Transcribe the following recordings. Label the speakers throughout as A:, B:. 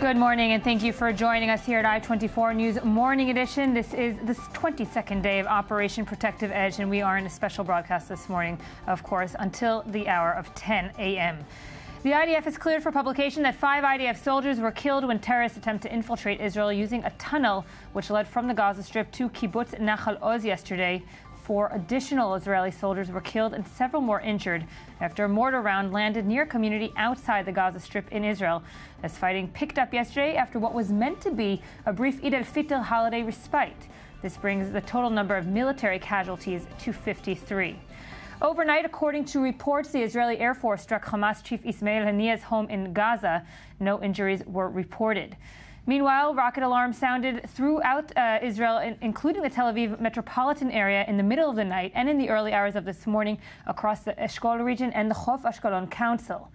A: Good morning, and thank you for joining us here at I-24 News Morning Edition. This is the 22nd day of Operation Protective Edge, and we are in a special broadcast this morning, of course, until the hour of 10 a.m. The IDF has cleared for publication that 5 IDF soldiers were killed when terrorists attempted to infiltrate Israel using a tunnel which led from the Gaza Strip to Kibbutz Nachal Oz yesterday. 4 additional Israeli soldiers were killed and several more injured after a mortar round landed near a community outside the Gaza Strip in Israel, as fighting picked up yesterday after what was meant to be a brief Eid al-Fitr holiday respite. This brings the total number of military casualties to 53. Overnight, according to reports, the Israeli Air Force struck Hamas chief Ismail Haniyeh's home in Gaza. No injuries were reported. Meanwhile, rocket alarms sounded throughout Israel, including the Tel Aviv metropolitan area in the middle of the night and in the early hours of this morning across the Eshkol region and the Chof Ashkelon Council.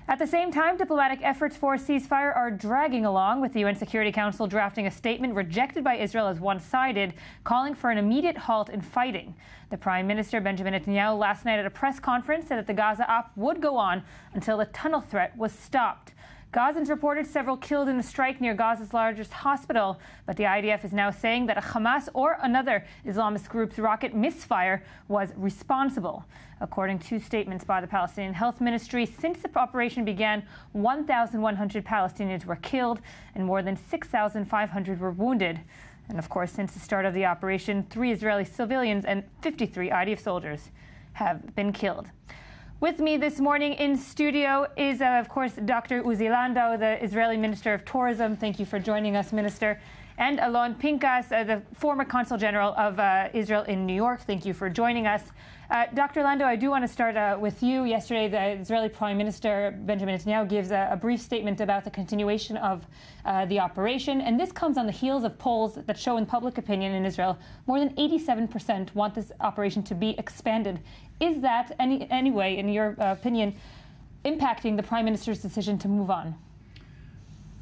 A: At the same time, diplomatic efforts for a ceasefire are dragging along, with the UN Security Council drafting a statement rejected by Israel as one-sided, calling for an immediate halt in fighting. The Prime Minister, Benjamin Netanyahu, last night at a press conference said that the Gaza op would go on until the tunnel threat was stopped. Gazans reported several killed in the strike near Gaza's largest hospital, but the IDF is now saying that a Hamas or another Islamist group's rocket misfire was responsible. According to statements by the Palestinian Health Ministry, since the operation began, 1,100 Palestinians were killed and more than 6,500 were wounded. And of course, since the start of the operation, 3 Israeli civilians and 53 IDF soldiers have been killed. With me this morning in studio is, of course, Dr. Uzi Landau, the Israeli Minister of Tourism. Thank you for joining us, Minister. And Alon Pinkas, the former Consul General of Israel in New York. Thank you for joining us. Dr. Landau, I do want to start with you. Yesterday, the Israeli Prime Minister, Benjamin Netanyahu, gives a brief statement about the continuation of the operation. And this comes on the heels of polls that show in public opinion in Israel more than 87% want this operation to be expanded. Is that, anyway, in your opinion, impacting the Prime Minister's decision to move on?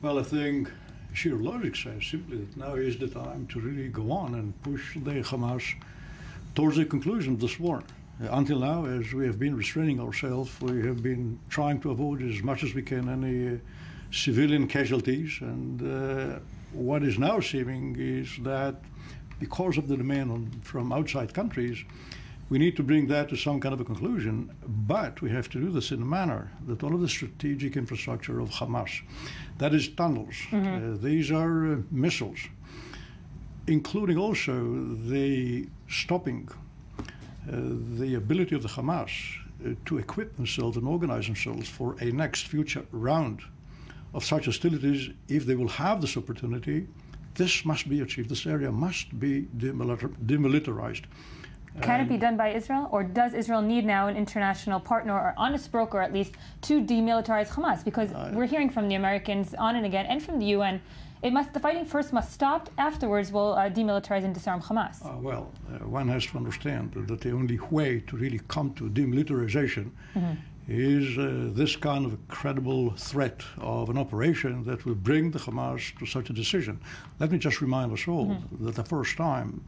B: Well, I think sheer logic says simply that now is the time to really go on and push the Hamas towards the conclusion of this war. Until now, as we have been restraining ourselves, we have been trying to avoid as much as we can any civilian casualties. And what is now seeming is that because of the demand from outside countries, we need to bring that to some kind of a conclusion, but we have to do this in a manner that all of the strategic infrastructure of Hamas, that is tunnels, these are missiles, including also the stopping the ability of the Hamas to equip themselves and organize themselves for a next future round of such hostilities. If they will have this opportunity, this must be achieved. This area must be demilitarized.
A: Can it be done by Israel, or does Israel need now an international partner, or honest broker at least, to demilitarize Hamas? Because we're hearing from the Americans on and again, and from the UN, the fighting first must stop. Afterwards, we'll demilitarize and disarm Hamas.
B: One has to understand that the only way to really come to demilitarization is this kind of a credible threat of an operation that will bring the Hamas to such a decision. Let me just remind us all that the first time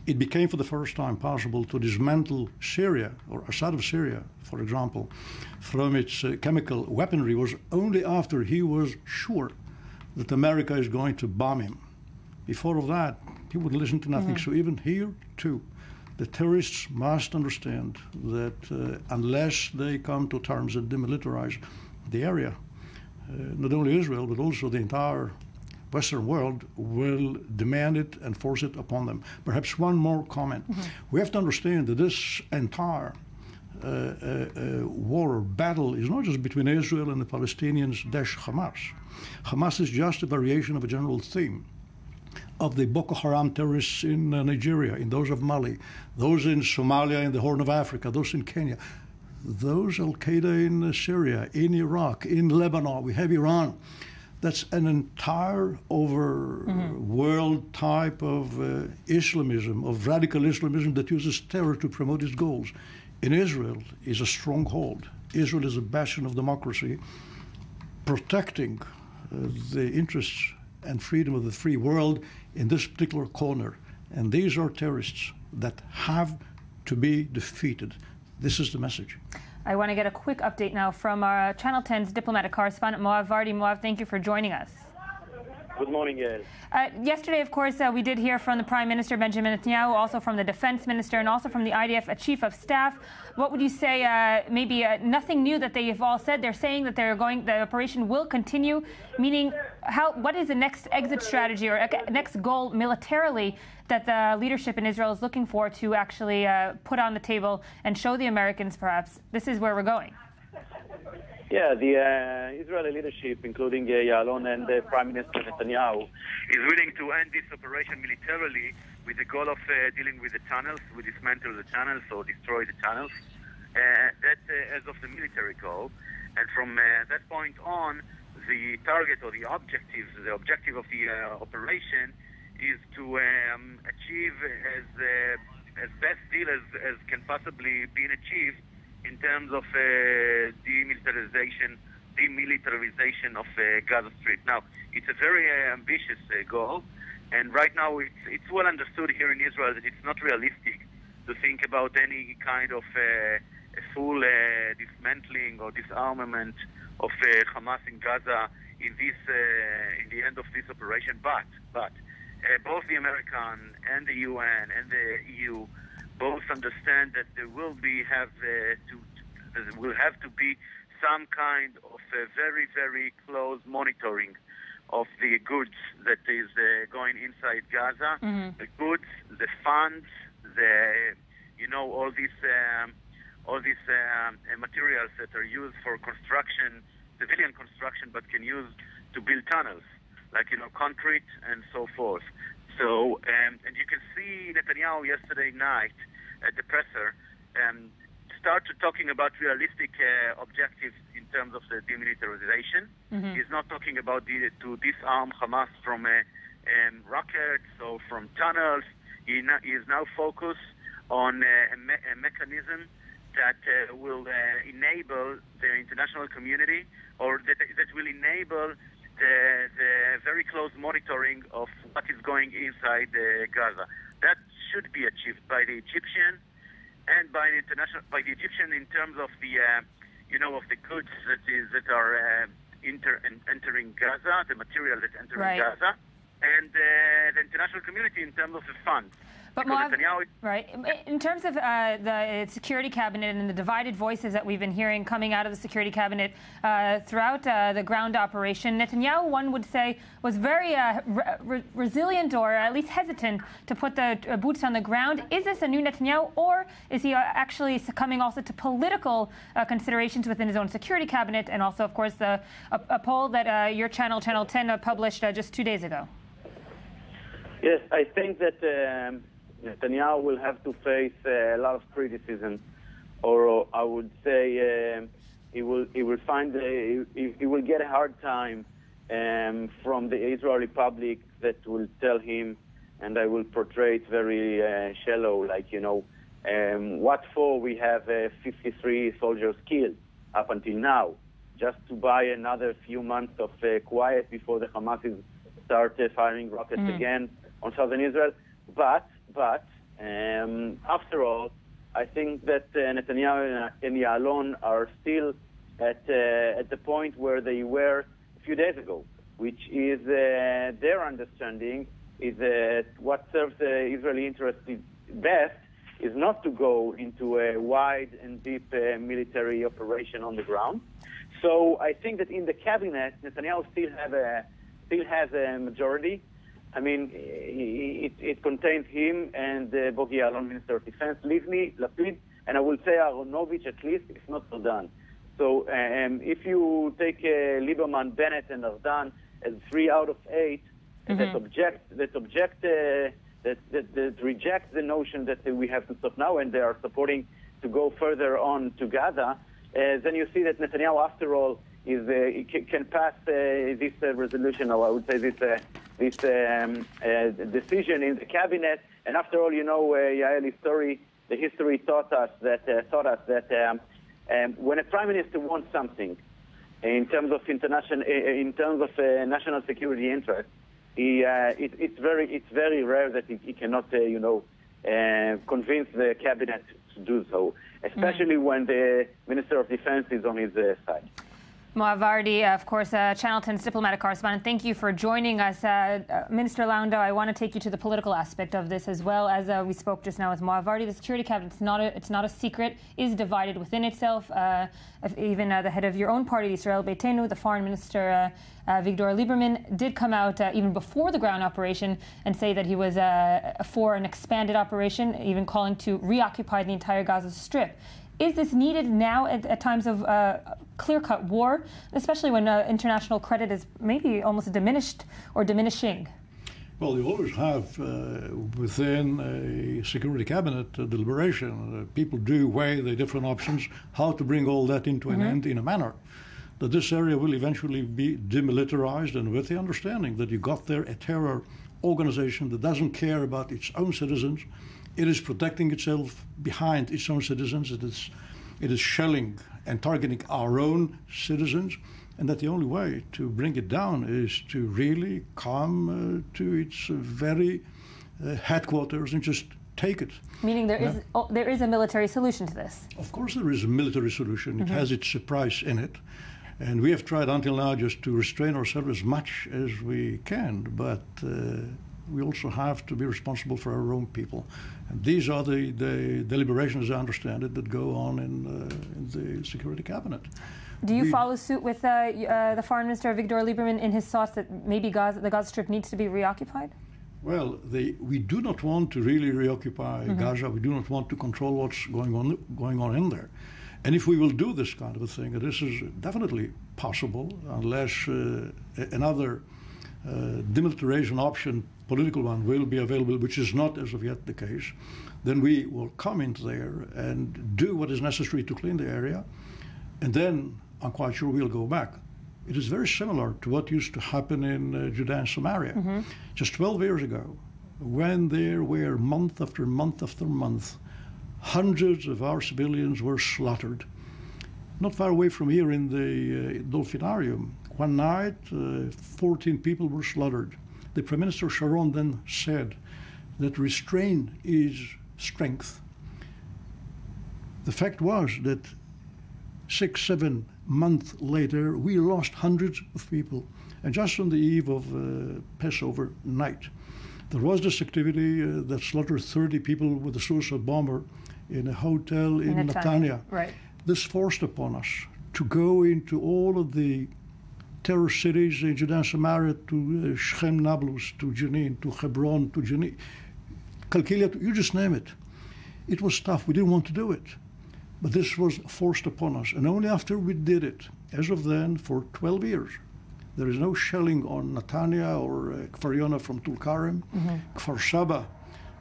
B: it became for the first time possible to dismantle Syria, or Assad of Syria, for example, from its chemical weaponry was only after he was sure that America is going to bomb him. Before that, he would listen to nothing. So even here, too, the terrorists must understand that unless they come to terms and demilitarize the area, not only Israel, but also the entire Western world will demand it and force it upon them. Perhaps one more comment. We have to understand that this entire war or battle is not just between Israel and the Palestinians - Hamas. Hamas is just a variation of a general theme of the Boko Haram terrorists in Nigeria, in those of Mali, those in Somalia, in the Horn of Africa, those in Kenya, those Al-Qaeda in Syria, in Iraq, in Lebanon, we have Iran. That's an entire world type of Islamism, of radical Islamism that uses terror to promote its goals. In Israel is a stronghold. Israel is a bastion of democracy, protecting the interests and freedom of the free world in this particular corner. And these are terrorists that have to be defeated. This is the message.
A: I want to get a quick update now from our Channel 10's diplomatic correspondent, Moav Vardi. Moav, thank you for joining us.
C: Good morning, Yael.
A: Yesterday, of course, we did hear from the Prime Minister, Benjamin Netanyahu, also from the Defense Minister, and also from the IDF Chief of Staff. What would you say, maybe nothing new that they have all said? They're saying that the operation will continue, meaning what is the next exit strategy or next goal militarily that the leadership in Israel is looking for to actually put on the table and show the Americans, perhaps, this is where we're going?
C: Yeah, the Israeli leadership, including Ya'alon and Prime Minister Netanyahu, is willing to end this operation militarily with the goal of dealing with the tunnels. We dismantle the tunnels or destroy the tunnels. That's as of the military goal. And from that point on, the target or the objective of the operation is to achieve as best deal as can possibly be achieved in terms of demilitarization of Gaza Strip. Now, it's a very ambitious goal, and right now it's well understood here in Israel that it's not realistic to think about any kind of a full dismantling or disarmament of Hamas in Gaza in the end of this operation. But both the American and the UN and the EU both understand that there will have to be some kind of very, very close monitoring of the goods that is going inside Gaza, the goods, the funds, all these materials that are used for construction, civilian construction, but can use to build tunnels, like concrete and so forth. So, and you can see Netanyahu yesterday night at the presser start talking about realistic objectives in terms of the demilitarization. He's not talking about to disarm Hamas from rockets or from tunnels. He is now focused on a mechanism that will enable the international community, or that will enable the very close monitoring of what is going inside Gaza. That should be achieved by the Egyptian and by the Egyptian in terms of the of the goods that are entering Gaza, the material that's entering Gaza, and the international community in terms of the funds.
A: But Moav, right. In terms of the Security Cabinet and the divided voices that we've been hearing coming out of the Security Cabinet throughout the ground operation, Netanyahu, one would say, was very resilient or at least hesitant to put the boots on the ground. Is this a new Netanyahu, or is he actually succumbing also to political considerations within his own Security Cabinet, and also, of course, a poll that your channel, Channel 10, published just 2 days ago?
C: Yes, I think that Netanyahu will have to face a lot of criticism, or I would say he will get a hard time from the Israeli public that will tell him, and I will portray it very shallow, like what for we have 53 soldiers killed up until now, just to buy another few months of quiet before the Hamas start firing rockets again on southern Israel. But after all, I think that Netanyahu and Ya'alon are still at the point where they were a few days ago, which is their understanding is that what serves the Israeli interest best is not to go into a wide and deep military operation on the ground. So I think that in the cabinet, Netanyahu still has a majority. I mean, it contains him and Bogi Ya'alon, Minister of Defense, Livni, Lapid, and I will say Aronovich at least, if not Ardan. So if you take Lieberman, Bennett, and Ardan as 3 out of 8 that reject the notion that we have to stop now, and they are supporting to go further on to Gaza, then you see that Netanyahu, after all, can pass this resolution, or I would say this decision in the cabinet. And after all, Yael, the history taught us that when a prime minister wants something in terms of national security interest, it's very rare that he cannot convince the cabinet to do so, especially when the Minister of Defense is on his side.
A: Moav Vardi, of course, Channel 10's diplomatic correspondent. Thank you for joining us. Minister Laundo, I want to take you to the political aspect of this as well. As we spoke just now with Moav Vardi, the Security Cabinet, it's not a secret, is divided within itself. Even the head of your own party, Israel Beitenu, the Foreign Minister, Avigdor Lieberman, did come out even before the ground operation and say that he was for an expanded operation, even calling to reoccupy the entire Gaza Strip. Is this needed now at times of clear-cut war, especially when international credit is maybe almost diminished or diminishing?
B: Well, you always have within a security cabinet deliberation. People do weigh the different options, how to bring all that into an end in a manner that this area will eventually be demilitarized, and with the understanding that you got there a terror organization that doesn't care about its own citizens. It is protecting itself behind its own citizens. It is shelling and targeting our own citizens, and that the only way to bring it down is to really come to its very headquarters and just take it.
A: Meaning there is a military solution to this? Of
B: course there is a military solution. It has its price in it. And we have tried until now just to restrain ourselves as much as we can, but we also have to be responsible for our own people. And these are the deliberations, as I understand it, that go on in the Security Cabinet.
A: Do you follow suit with the Foreign Minister, Avigdor Lieberman, in his thoughts that maybe the Gaza Strip needs to be reoccupied?
B: Well, we do not want to really reoccupy Gaza. We do not want to control what's going on in there. And if we will do this kind of a thing, and this is definitely possible, unless another demilitarization option, political one, will be available, which is not as of yet the case, then we will come into there and do what is necessary to clean the area, and then I'm quite sure we'll go back. It is very similar to what used to happen in Judea and Samaria. Just 12 years ago, when there were month after month after month, hundreds of our civilians were slaughtered. Not far away from here in the Dolphinarium, one night, 14 people were slaughtered. The Prime Minister Sharon then said that restraint is strength. The fact was that 6-7 months later, we lost hundreds of people. And just on the eve of Passover night, there was this activity that slaughtered 30 people with a suicide bomber in a hotel in Netanya.
A: Right.
B: This forced upon us to go into all of the terror cities in Judea and Samaria, to Shechem, Nablus, to Jenin, to Hebron, to Jenin, Kalkilia, you just name it. It was tough. We didn't want to do it. But this was forced upon us. And only after we did it, as of then, for 12 years, there is no shelling on Netanya or Kfar Yona from Tulkarem. Kfar Saba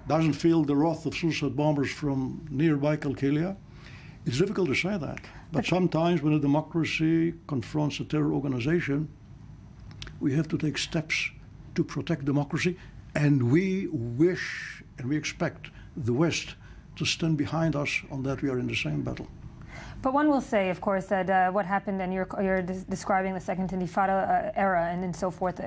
B: doesn't feel the wrath of suicide bombers from nearby Kalkilia. It's difficult to say that. But sometimes when a democracy confronts a terror organization, we have to take steps to protect democracy. And we wish and we expect the West to stand behind us on that. We are in the same battle.
A: But one will say, of course, that what happened, and you're describing the Second Intifada era and so forth.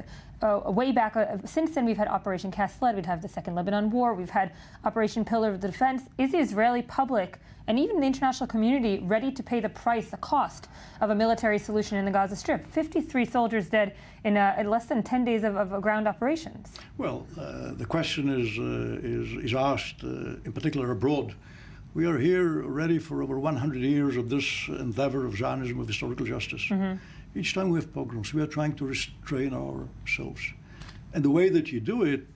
A: Way back, since then, we've had Operation Cast Lead, we'd have the Second Lebanon War, we've had Operation Pillar of the Defense. Is the Israeli public and even the international community ready to pay the price, the cost of a military solution in the Gaza Strip? 53 soldiers dead in less than 10 days of ground operations.
B: Well, the question is asked, in particular abroad. We are here ready for over 100 years of this endeavor of Zionism, of historical justice. Each time we have pogroms, we are trying to restrain ourselves. And the way that you do it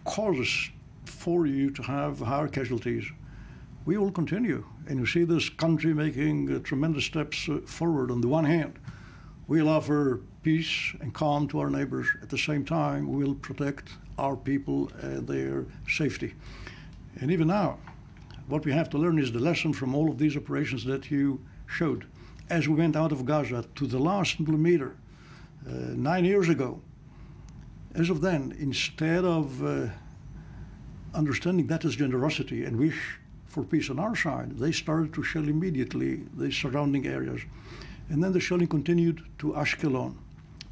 B: causes for you to have higher casualties. We will continue. And you see this country making tremendous steps forward. On the one hand, we'll offer peace and calm to our neighbors. At the same time, we'll protect our people and their safety. And even now, what we have to learn is the lesson from all of these operations that you showed. As we went out of Gaza to the last millimeter 9 years ago, as of then, instead of understanding that as generosity and wish for peace on our side, they started to shell immediately the surrounding areas. And then the shelling continued to Ashkelon.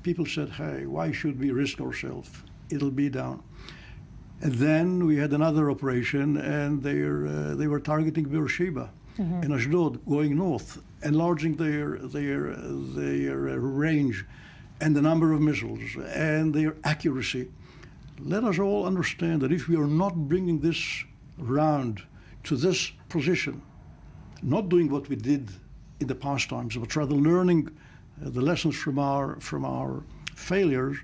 B: People said, hey, why should we risk ourselves? It'll be down. And then we had another operation, and they were targeting Beersheba and Ashdod, going north, enlarging their range and the number of missiles and their accuracy. Let us all understand that if we are not bringing this round to this position, not doing what we did in the past times, but rather learning the lessons from our failures,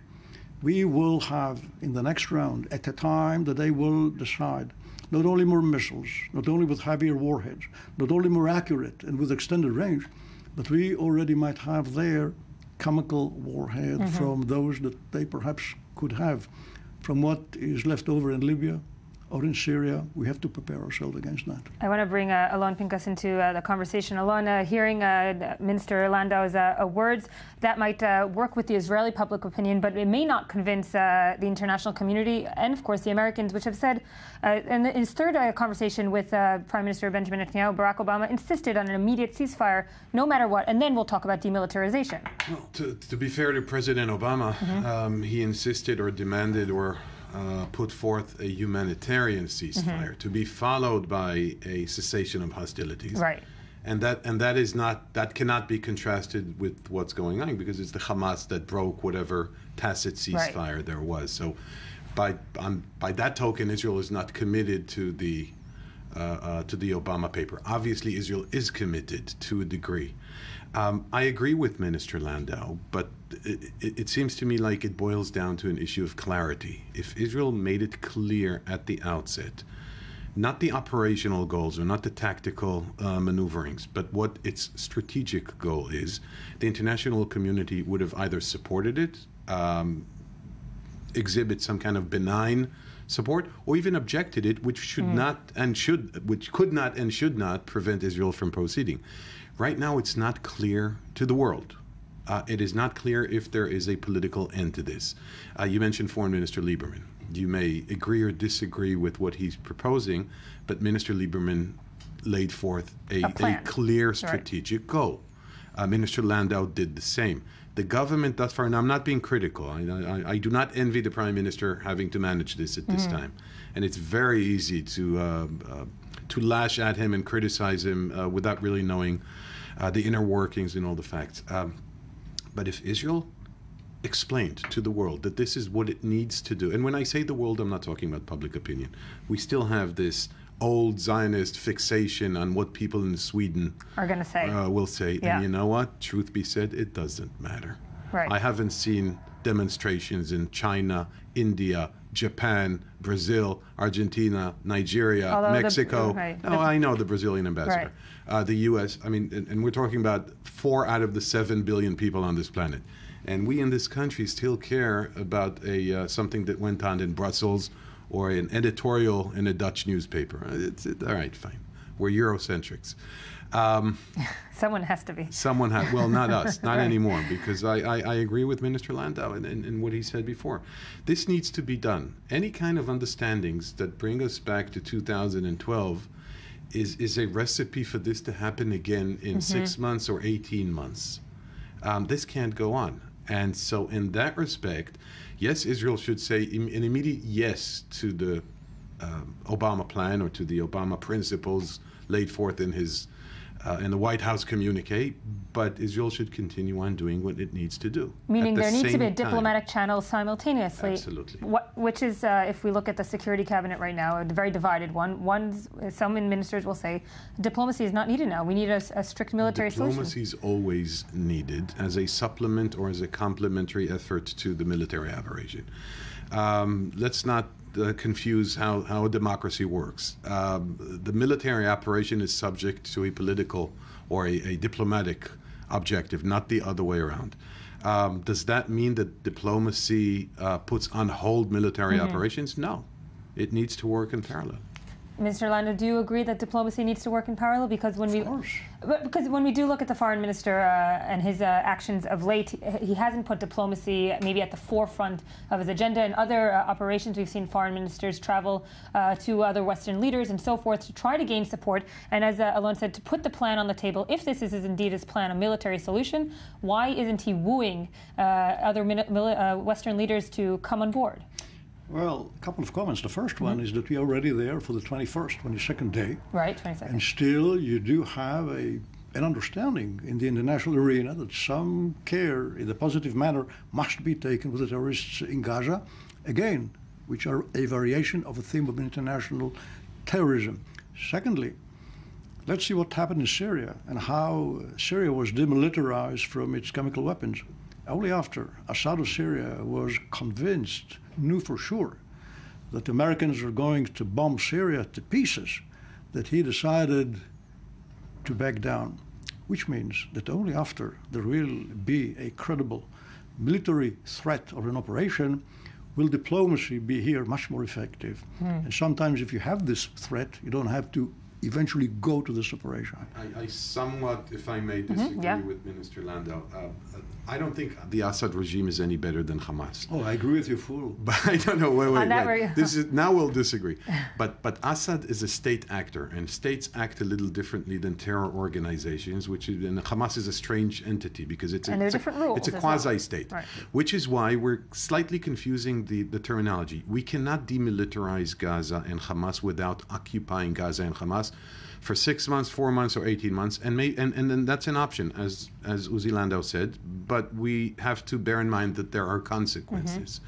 B: we will have in the next round, at a time that they will decide, not only more missiles, not only with heavier warheads, not only more accurate and with extended range, but we already might have their chemical warhead from those that they perhaps could have from what is left over in Libya or in Syria. We have to prepare ourselves against that.
A: I want to bring Alon Pinkas into the conversation. Alon, hearing Minister Landau's words, that might work with the Israeli public opinion, but it may not convince the international community and, of course, the Americans, which have said, in his third conversation with Prime Minister Benjamin Netanyahu, Barack Obama insisted on an immediate ceasefire, no matter what, and then we'll talk about demilitarization.
D: Well, to be fair to President Obama, he insisted or demanded or put forth a humanitarian ceasefire to be followed by a cessation of hostilities.
A: Right.
D: And that cannot be contrasted with what's going on, because it's the Hamas that broke whatever tacit ceasefire there was. So by that token, Israel is not committed to the Obama paper. Obviously, Israel is committed to a degree. I agree with Minister Landau, but it seems to me like it boils down to an issue of clarity. If Israel made it clear at the outset, not the operational goals or not the tactical maneuverings, but what its strategic goal is, the international community would have either supported it, exhibit some kind of benign support, or even objected it, which could not and should not prevent Israel from proceeding. Right now, it's not clear to the world. It is not clear if there is a political end to this. You mentioned Foreign Minister Lieberman. You may agree or disagree with what he's proposing, but Minister Lieberman laid forth a clear strategic goal. Minister Landau did the same. The government thus far, and I'm not being critical, I do not envy the Prime Minister having to manage this at this time. And it's very easy to lash at him and criticize him without really knowing the inner workings and all the facts. But if Israel explained to the world that this is what it needs to do, and when I say the world, I'm not talking about public opinion. We still have this old Zionist fixation on what people in Sweden
A: are going to say.
D: Will say. Yeah. And you know what? Truth be said, it doesn't matter.
A: Right.
D: I haven't seen demonstrations in China, India, Japan, Brazil, Argentina, Nigeria, Mexico. I know the Brazilian ambassador. Right. The U.S., and we're talking about 4 out of the 7 billion people on this planet. And we in this country still care about something that went on in Brussels or an editorial in a Dutch newspaper. All right, fine. We're Eurocentrics.
A: Someone has to be.
D: Someone has. Well, not us, not anymore, because I agree with Minister Landau in what he said before. This needs to be done. Any kind of understandings that bring us back to 2012 is a recipe for this to happen again in 6 months or 18 months. This can't go on. And so in that respect, yes, Israel should say an immediate yes to the Obama plan or to the Obama principles laid forth in his in the White House communique, but Israel should continue on doing what it needs to do.
A: Meaning there needs to be a diplomatic channel simultaneously.
D: Absolutely.
A: Which is, if we look at the security cabinet right now, a very divided one. Some ministers will say diplomacy is not needed now. We need a strict military solution.
D: Diplomacy is always needed as a supplement or as a complementary effort to the military operation. Let's not confuse how a democracy works. The military operation is subject to a political or a diplomatic objective, not the other way around. Does that mean that diplomacy puts on hold military operations? No. It needs to work in parallel.
A: Mr. Landau, do you agree that diplomacy needs to work in parallel? Because when we do look at the foreign minister and his actions of late, he hasn't put diplomacy maybe at the forefront of his agenda. In other operations, we've seen foreign ministers travel to other Western leaders and so forth to try to gain support. And as Alon said, to put the plan on the table, if this is indeed his plan, a military solution, why isn't he wooing other Western leaders to come on board?
B: Well, a couple of comments. The first one is that we are already there for the 22nd day.
A: Right, 22nd.
B: And still you do have an understanding in the international arena that some care in a positive manner must be taken with the terrorists in Gaza, again, which are a variation of a theme of international terrorism. Secondly, let's see what happened in Syria and how Syria was demilitarized from its chemical weapons. Only after Assad of Syria was convinced, knew for sure, that the Americans are going to bomb Syria to pieces, that he decided to back down, which means that only after there will be a credible military threat or an operation will diplomacy be here much more effective. And sometimes if you have this threat, you don't have to eventually go to this operation.
D: I somewhat, if I may, disagree with Minister Landau. I don't think the Assad regime is any better than Hamas.
B: Oh, I agree with you fully.
D: But I don't know. Wait. This is now we'll disagree. But Assad is a state actor, and states act a little differently than terror organizations. And Hamas is a strange entity because it's
A: different rules.
D: It's a quasi-state, which is why we're slightly confusing the terminology. We cannot demilitarize Gaza and Hamas without occupying Gaza and Hamas for 6 months, 4 months, or 18 months, and then that's an option, as Uzi Landau said. But we have to bear in mind that there are consequences.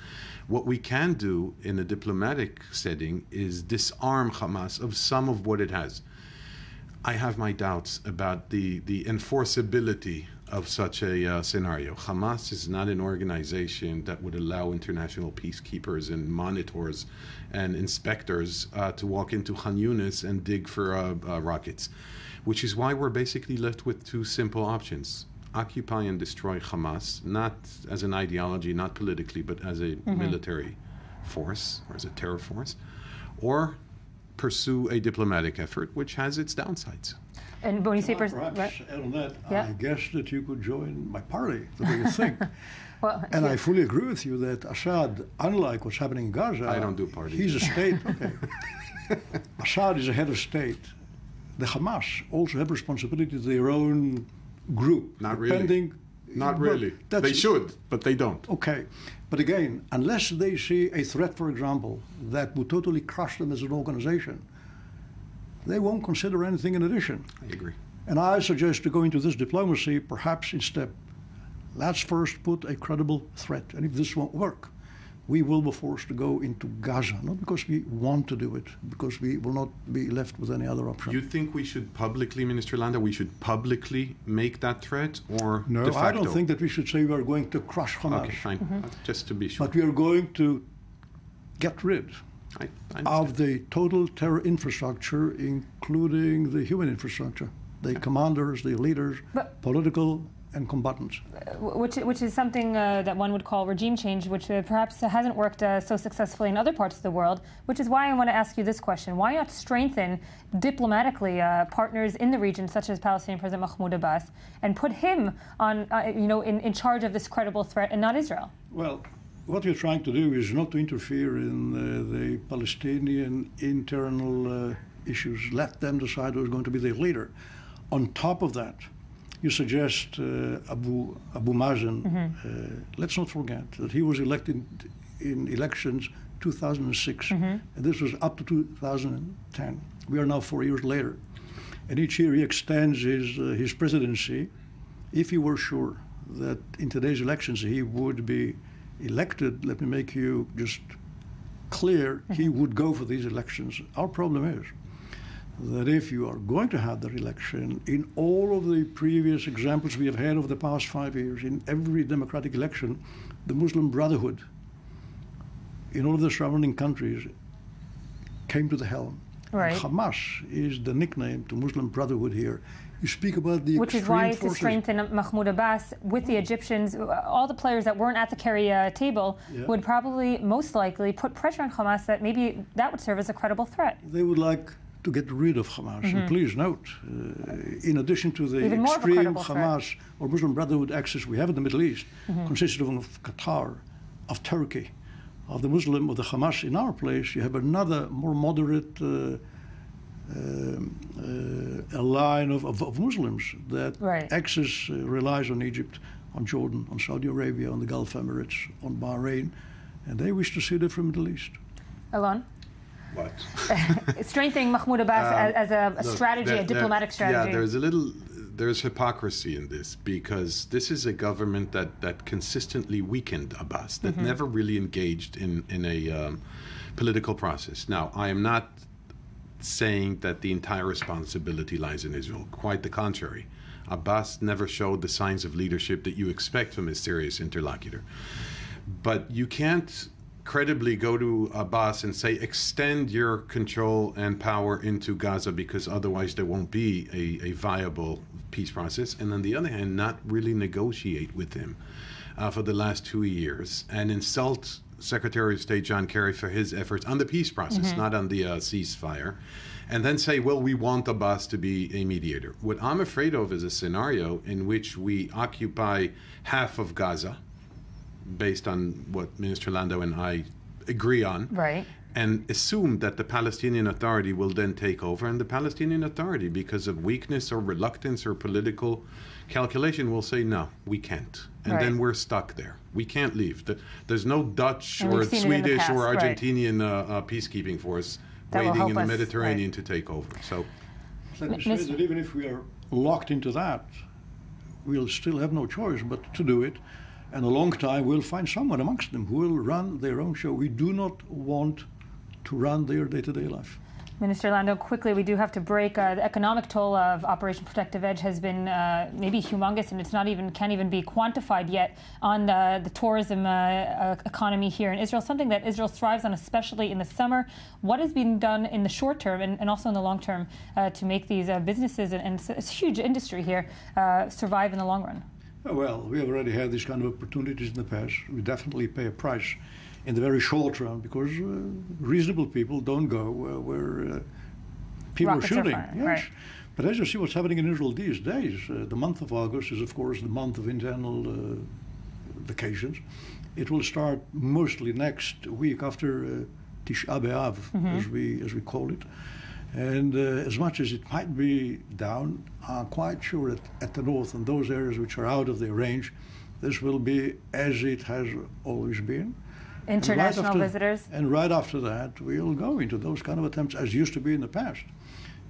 D: What we can do in a diplomatic setting is disarm Hamas of some of what it has. I have my doubts about the enforceability of such a scenario. Hamas is not an organization that would allow international peacekeepers and monitors and inspectors to walk into Khan Yunis and dig for rockets, which is why we're basically left with two simple options. Occupy and destroy Hamas, not as an ideology, not politically, but as a military force or as a terror force, or pursue a diplomatic effort, which has its downsides.
A: And when you say
B: perhaps add on that, I guess that you could join my party, the way you think. And I fully agree with you that Assad, unlike what's happening in Gaza,
D: I don't do parties.
B: He's a state. Okay. Assad is a head of state. The Hamas also have responsibility to their own group.
D: Not really. Not really. They should, but they don't.
B: Okay. But again, unless they see a threat, for example, that would totally crush them as an organization, they won't consider anything in addition.
D: I agree.
B: And I suggest to go into this diplomacy perhaps in step. Let's first put a credible threat. And if this won't work, we will be forced to go into Gaza, not because we want to do it, because we will not be left with any other option.
D: You think we should publicly, Minister Landau, we should publicly make that threat, or
B: no,
D: de facto?
B: I don't think that we should say we are going to crush Hamas.
D: Okay, fine. Just to be sure.
B: But we are going to get rid of the total terror infrastructure, including the human infrastructure, the commanders, the leaders, political and combatants.
A: Which is something that one would call regime change, which perhaps hasn't worked so successfully in other parts of the world, which is why I want to ask you this question. Why not strengthen diplomatically partners in the region, such as Palestinian President Mahmoud Abbas, and put him on, in charge of this credible threat and not Israel?
B: Well, what we're trying to do is not to interfere in the Palestinian internal issues. Let them decide who's going to be their leader. On top of that, you suggest Abu Mazen. Let's not forget that he was elected in elections 2006, and this was up to 2010. We are now 4 years later, and each year he extends his presidency. If he were sure that in today's elections he would be elected, let me make you just clear, he would go for these elections. Our problem is that if you are going to have that election, in all of the previous examples we have had over the past 5 years, in every democratic election, the Muslim Brotherhood in all of the surrounding countries came to the helm.
A: Right.
B: And Hamas is the nickname to Muslim Brotherhood here. You speak about the
A: which is why to strengthen Mahmoud Abbas with the Egyptians, all the players that weren't at the Kerry table would probably, most likely, put pressure on Hamas that maybe that would serve as a credible threat.
B: They would like to get rid of Hamas. And please note, in addition to the extreme Hamas or Muslim Brotherhood axis we have in the Middle East, consisting of Qatar, of Turkey, of the Muslim, of the Hamas in our place, you have another more moderate a line of Muslims that axis relies on Egypt, on Jordan, on Saudi Arabia, on the Gulf Emirates, on Bahrain, and they wish to see a different Middle East.
A: Alon?
D: What?
A: Strengthening Mahmoud Abbas as a strategy, a diplomatic strategy.
D: Yeah, there's hypocrisy in this, because this is a government that consistently weakened Abbas, that never really engaged in a political process. Now, I am not saying that the entire responsibility lies in Israel. Quite the contrary. Abbas never showed the signs of leadership that you expect from a serious interlocutor. But you can't credibly go to Abbas and say, extend your control and power into Gaza, because otherwise there won't be a viable peace process. And on the other hand, not really negotiate with him for the last 2 years and insult Secretary of State John Kerry for his efforts on the peace process, not on the ceasefire, and then say, well, we want Abbas to be a mediator. What I'm afraid of is a scenario in which we occupy half of Gaza, based on what Minister Landau and I agree on,
A: right,
D: and assume that the Palestinian Authority will then take over, and the Palestinian Authority, because of weakness or reluctance or political calculation, will say, no, we can't. And then we're stuck there. We can't leave. There's no Dutch or Swedish or Argentinian peacekeeping force waiting in the Mediterranean to take over. So
B: let me say that even if we are locked into that, we'll still have no choice but to do it. And a long time we'll find someone amongst them who will run their own show. We do not want to run their day-to-day life.
A: Minister Landau, quickly, we do have to break. The economic toll of Operation Protective Edge has been maybe humongous, and it's can't even be quantified yet on the tourism economy here in Israel, something that Israel thrives on, especially in the summer. What has been done in the short term and also in the long term to make these businesses and it's a huge industry here survive in the long run?
B: Well, we have already had these kind of opportunities in the past. We definitely pay a price in the very short run, because reasonable people don't go where people
A: Rockets
B: are shooting.
A: Yes.
B: Right. But as you see what's happening in Israel these days, the month of August is, of course, the month of internal vacations. It will start mostly next week after Tisha B'Av, as we call it. And as much as it might be down, I'm quite sure that at the north and those areas which are out of their range, this will be as it has always been.
A: International visitors?
B: And right after that, we'll go into those kind of attempts, as used to be in the past,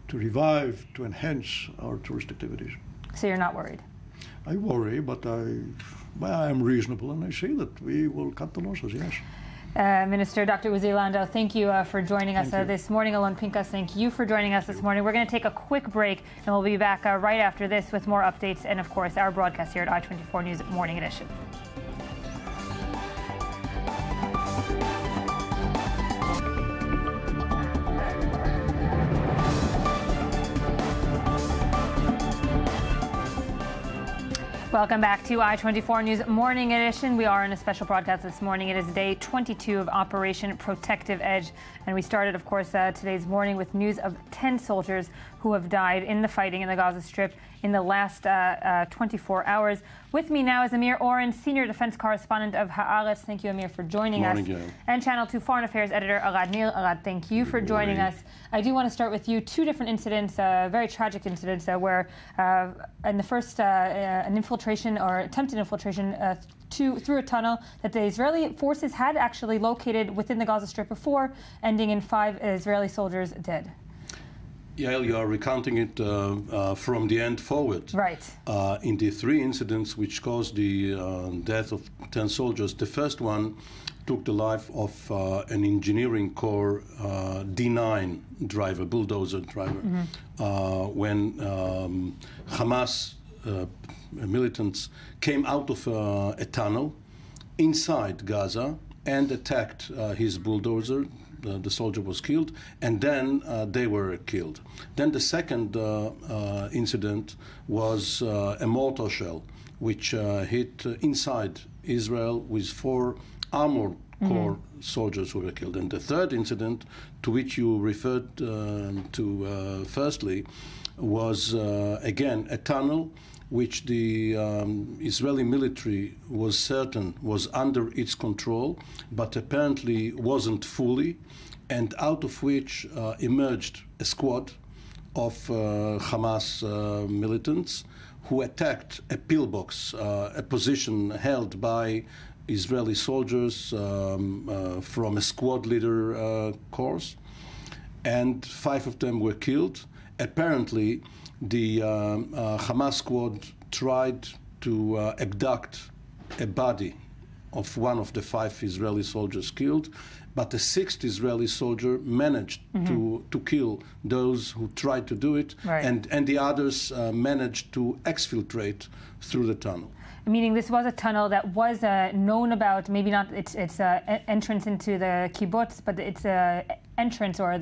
B: to revive, to enhance our tourist activities.
A: So you're not worried?
B: I worry, but I am reasonable, and I see that we will cut the losses, yes.
A: Minister Dr. Uzi Landau, thank you for joining us this morning. Alon Pinkas, thank you for joining us this morning. We're going to take a quick break, and we'll be back right after this with more updates and, of course, our broadcast here at I-24 News Morning Edition. Welcome back to I-24 News Morning Edition. We are in a special broadcast this morning. It is day 22 of Operation Protective Edge. And we started, of course, today's morning with news of 10 soldiers who have died in the fighting in the Gaza Strip in the last 24 hours. With me now is Amir Oren, Senior Defense Correspondent of Haaretz. Thank you, Amir, for joining us. And Channel 2 Foreign Affairs Editor Arad Nir. Arad, thank you for joining us. I do want to start with you. Two different incidents, very tragic incidents, where in the first, an infiltration or attempted infiltration through a tunnel that the Israeli forces had actually located within the Gaza Strip before, ending in 5 Israeli soldiers dead.
E: Yael, you are recounting it from the end forward.
A: Right.
E: In the 3 incidents which caused the death of 10 soldiers, the first one took the life of an engineering corps D9 driver, bulldozer driver, when Hamas militants came out of a tunnel inside Gaza and attacked his bulldozer. The soldier was killed, and then they were killed. Then the second incident was a mortar shell, which hit inside Israel with 4 armored corps soldiers who were killed. And the third incident, to which you referred to firstly, was again a tunnel which the Israeli military was certain was under its control, but apparently wasn't fully, and out of which emerged a squad of Hamas militants who attacked a pillbox, a position held by Israeli soldiers from a squad leader course, and 5 of them were killed. Apparently, the Hamas squad tried to abduct a body of one of the 5 Israeli soldiers killed, but a 6th Israeli soldier managed to kill those who tried to do it, and the others managed to exfiltrate through the tunnel.
A: Meaning this was a tunnel that was known about, maybe not its entrance into the kibbutz, but its entrance or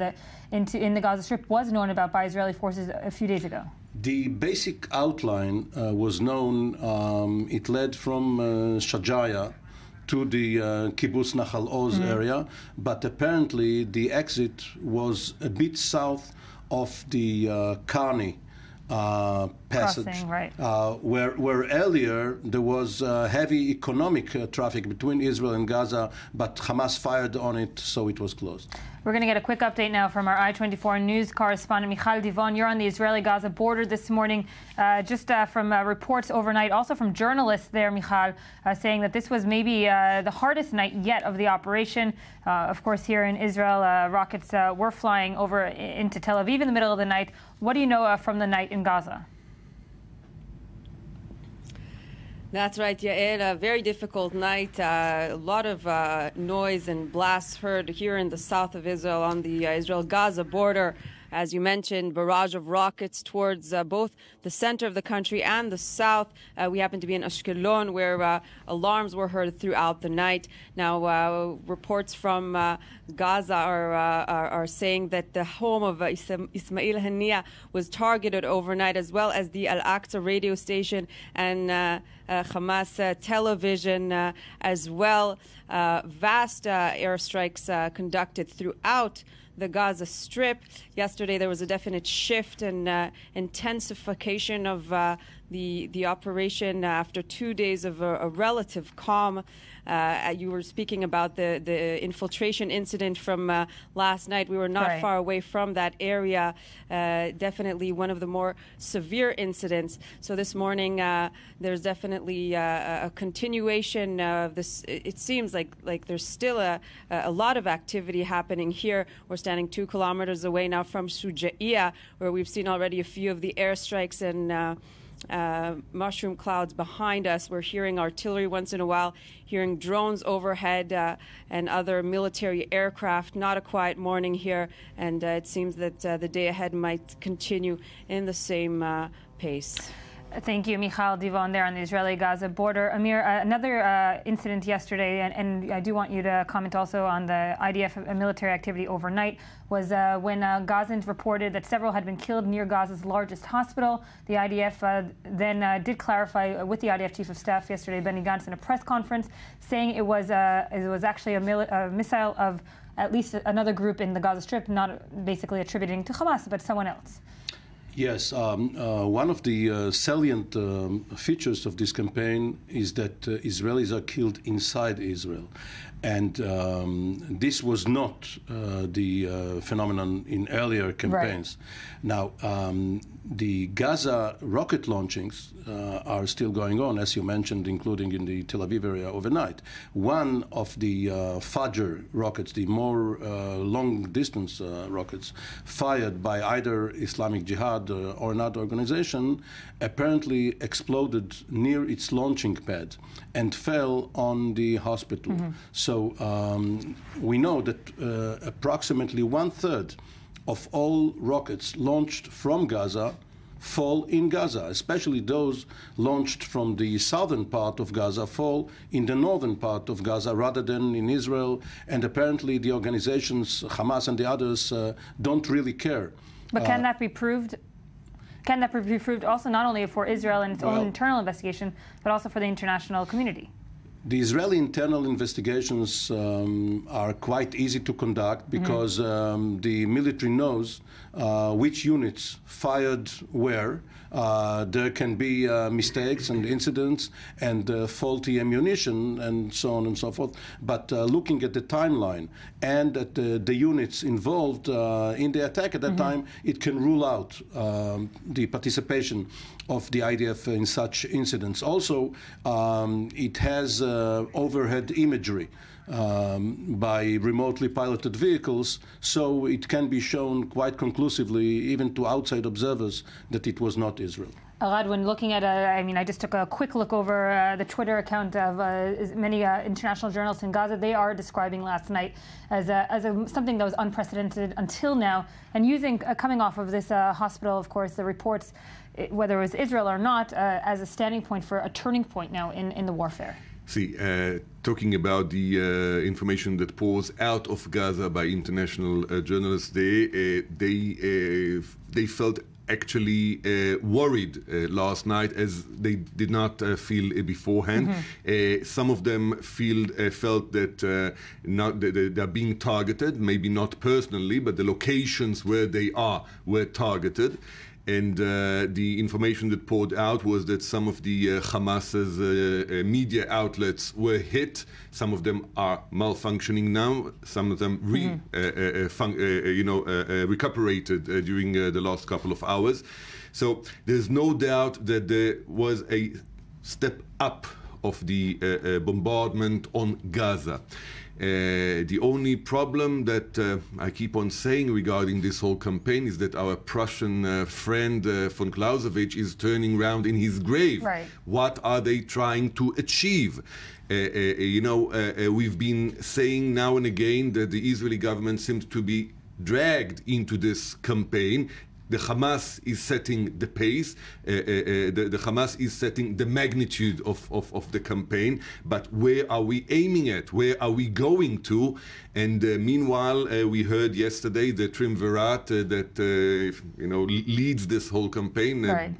A: in the Gaza Strip was known about by Israeli forces a few days ago.
E: The basic outline was known. It led from Shajaya to the kibbutz Nahal Oz area, but apparently the exit was a bit south of the Karni passage,
A: crossing, right.
E: where earlier there was heavy economic traffic between Israel and Gaza, but Hamas fired on it, so it was closed.
A: We're going to get a quick update now from our I-24 news correspondent, Michal Divon. You're on the Israeli-Gaza border this morning. Just from reports overnight, also from journalists there, Michal, saying that this was maybe the hardest night yet of the operation. Of course, here in Israel, rockets were flying over into Tel Aviv in the middle of the night. What do you know from the night in Gaza?
F: That's right, Yael. A very difficult night. A lot of noise and blasts heard here in the south of Israel on the Israel-Gaza border. As you mentioned, barrage of rockets towards both the center of the country and the south. We happen to be in Ashkelon, where alarms were heard throughout the night. Now, reports from Gaza are saying that the home of Ismail Haniyeh was targeted overnight, as well as the Al-Aqsa radio station and Hamas television as well. Vast airstrikes conducted throughout the Gaza Strip. Yesterday there was a definite shift and intensification of the operation after 2 days of a relative calm. You were speaking about the infiltration incident from last night. We were not far away from that area. Definitely one of the more severe incidents. So this morning there's definitely a continuation of this. It seems like there's still a lot of activity happening here. We're standing 2 kilometers away now from Shujaiya, where we've seen already a few of the airstrikes and mushroom clouds behind us. We're hearing artillery once in a while, hearing drones overhead and other military aircraft. Not a quiet morning here, and it seems that the day ahead might continue in the same pace.
A: Thank you, Michal Divon, there on the Israeli-Gaza border. Amir, another incident yesterday, and I do want you to comment also on the IDF military activity overnight, was when Gazans reported that several had been killed near Gaza's largest hospital. The IDF then did clarify with the IDF Chief of Staff yesterday, Benny Gantz, in a press conference, saying it was actually a missile of at least another group in the Gaza Strip, not basically attributing to Hamas, but someone else.
E: Yes, one of the salient features of this campaign is that Israelis are killed inside Israel. And this was not the phenomenon in earlier campaigns. Right. Now, the Gaza rocket launchings are still going on, as you mentioned, including in the Tel Aviv area overnight. One of the Fajr rockets, the more long-distance rockets, fired by either Islamic Jihad or another organization, apparently exploded near its launching pad and fell on the hospital. Mm-hmm. So we know that approximately 1/3 of all rockets launched from Gaza fall in Gaza, especially those launched from the southern part of Gaza fall in the northern part of Gaza rather than in Israel. And apparently the organizations, Hamas and the others, don't really care.
A: But can that be proved? Can that be proved also not only for Israel and its own internal investigation, but also for the international community?
E: The Israeli internal investigations are quite easy to conduct because the military knows which units fired where. There can be mistakes and incidents and faulty ammunition and so on and so forth. But looking at the timeline and at the units involved in the attack at that time, it can rule out the participation of the IDF in such incidents. Also, it has overhead imagery by remotely piloted vehicles, so it can be shown quite conclusively, even to outside observers, that it was not Israel.
A: Elad, when looking at, I just took a quick look over the Twitter account of many international journalists in Gaza. They are describing last night as something that was unprecedented until now, and using, coming off of this hospital, of course, the reports, whether it was Israel or not, as a standing point for a turning point now in the warfare.
G: See, talking about the information that pours out of Gaza by international journalists, they felt actually worried last night, as they did not feel beforehand. Some of them felt that they're being targeted, maybe not personally, but the locations where they are were targeted. And the information that poured out was that some of the Hamas's media outlets were hit. Some of them are malfunctioning now. Some of them recuperated during the last couple of hours. So there's no doubt that there was a step up of the bombardment on Gaza. The only problem that I keep on saying regarding this whole campaign is that our Prussian friend von Clausewitz is turning around in his grave.
A: Right.
G: What are they trying to achieve? We've been saying now and again that the Israeli government seems to be dragged into this campaign. The Hamas is setting the pace. The Hamas is setting the magnitude of the campaign. But where are we aiming at? Where are we going to? And meanwhile, we heard yesterday the triumvirate that leads this whole campaign:
A: right.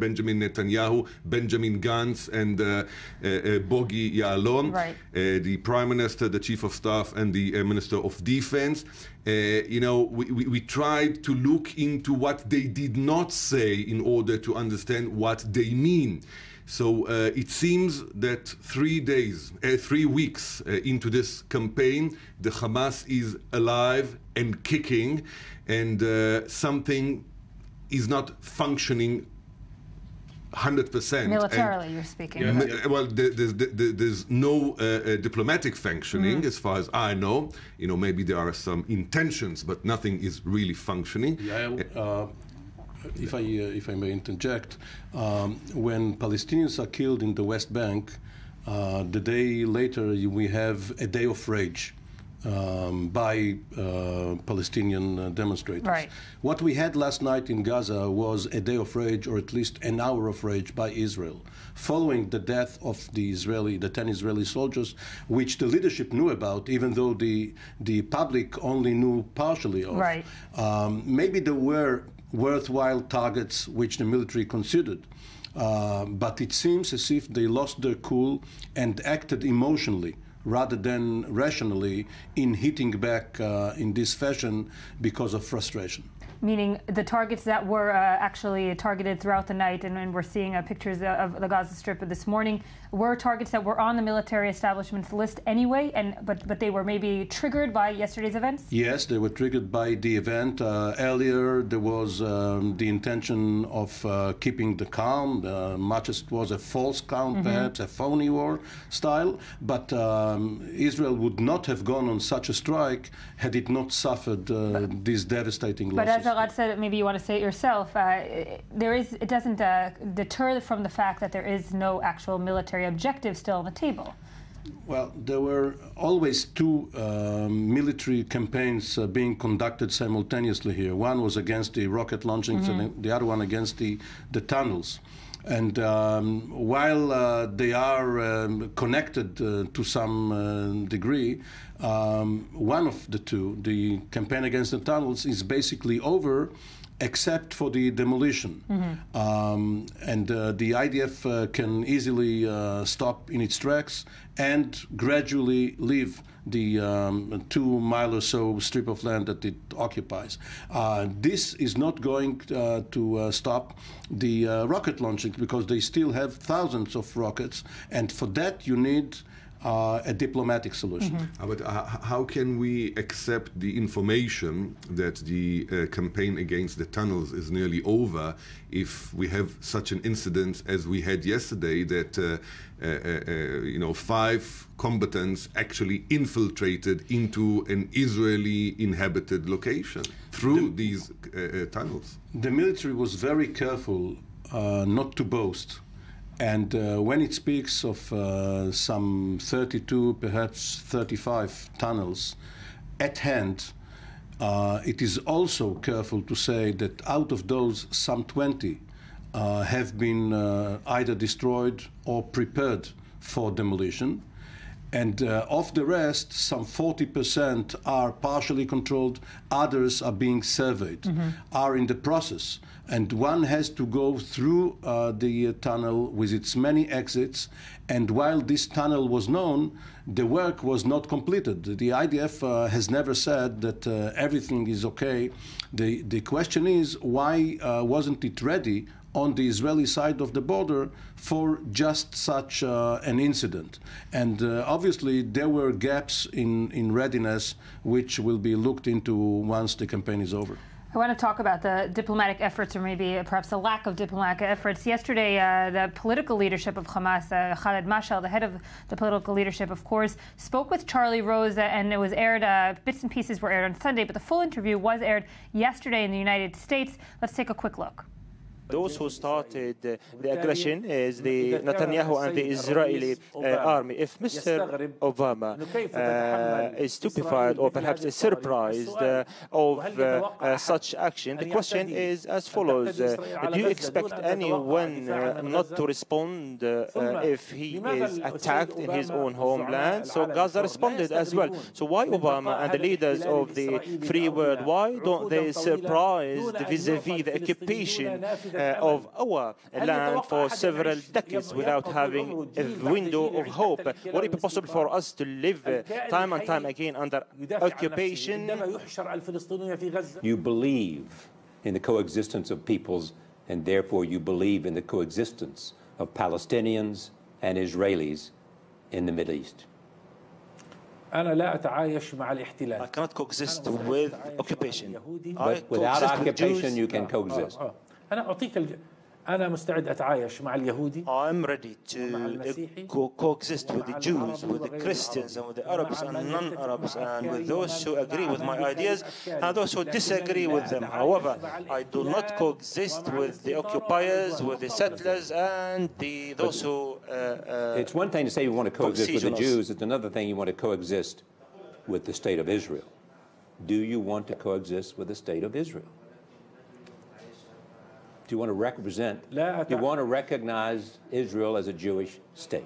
G: Benjamin Netanyahu, Benjamin Gantz, and Bogi Ya'alon,
A: right.
G: The Prime Minister, the Chief of Staff, and the Minister of Defense. We tried to look into what they did not say in order to understand what they mean. So it seems that 3 weeks into this campaign, the Hamas is alive and kicking, and something is not funcking 100%.
A: Militarily, you're speaking.
G: Well, there's no diplomatic functioning, as far as I know. Maybe there are some intentions, but nothing is really functioning.
E: If I may interject, when Palestinians are killed in the West Bank, the day later we have a day of rage by Palestinian demonstrators.
A: Right.
E: What we had last night in Gaza was a day of rage, or at least an hour of rage, by Israel, following the death of the 10 Israeli soldiers, which the leadership knew about, even though the public only knew partially of.
A: Right.
E: Maybe there were worthwhile targets which the military considered, but it seems as if they lost their cool and acted emotionally rather than rationally in hitting back in this fashion because of frustration.
A: Meaning the targets that were actually targeted throughout the night, and we're seeing pictures of the Gaza Strip this morning, were targets that were on the military establishment's list anyway, but they were maybe triggered by yesterday's events?
E: Yes, they were triggered by the event. Earlier, there was the intention of keeping the calm, much as it was a false calm, perhaps a phony war style, but Israel would not have gone on such a strike had it not suffered these devastating losses.
A: But as Elad said, maybe you want to say it yourself, it doesn't deter from the fact that there is no actual military objective still on the table.
E: Well, there were always two military campaigns being conducted simultaneously here. One was against the rocket launchings and the other one against the tunnels. And while they are connected to some degree, one of the two, the campaign against the tunnels, is basically over, except for the demolition. And the IDF can easily stop in its tracks and gradually leave the 2 mile or so strip of land that it occupies. This is not going to stop the rocket launching, because they still have thousands of rockets, and for that you need a diplomatic solution.
G: But how can we accept the information that the campaign against the tunnels is nearly over if we have such an incident as we had yesterday that 5 combatants actually infiltrated into an Israeli inhabited location through these tunnels?
E: The military was very careful not to boast. And when it speaks of some 32, perhaps 35 tunnels at hand, it is also careful to say that out of those, some 20 have been either destroyed or prepared for demolition. And of the rest, some 40% are partially controlled, others are being surveyed, are in the process. And one has to go through the tunnel with its many exits. And while this tunnel was known, the work was not completed. The IDF has never said that everything is okay. The question is, why wasn't it ready on the Israeli side of the border for just such an incident? And obviously there were gaps in readiness which will be looked into once the campaign is over.
A: I want to talk about the diplomatic efforts, or maybe perhaps a lack of diplomatic efforts. Yesterday, the political leadership of Hamas, Khaled Mashal, the head of the political leadership, of course, spoke with Charlie Rose, and it was aired, bits and pieces were aired on Sunday, but the full interview was aired yesterday in the United States. Let's take a quick look.
H: Those who started the aggression is the Netanyahu and the Israeli army. If Mr. Obama is stupefied or perhaps is surprised of such action, the question is as follows. Do you expect anyone not to respond if he is attacked in his own homeland? So Gaza responded as well. So why Obama and the leaders of the free world, why don't they surprised vis-a-vis the occupation of our land for several decades without having a window of hope? Would it be possible for us to live time and time again under occupation?
I: You believe in the coexistence of peoples, and therefore you believe in the coexistence of Palestinians and Israelis in the Middle East.
H: I cannot coexist with occupation.
I: But without occupation, you can coexist.
H: I'm ready to coexist with the Jews, with the Christians, and with the Arabs and non-Arabs, and with those who agree with my ideas and those who disagree with them. However, I do not coexist with the occupiers, with the settlers, and those who...
I: it's one thing to say you want to coexist with the Jews. It's another thing you want to coexist with the State of Israel. Do you want to coexist with the State of Israel? Do you want to represent, do you want to recognize Israel as a Jewish state?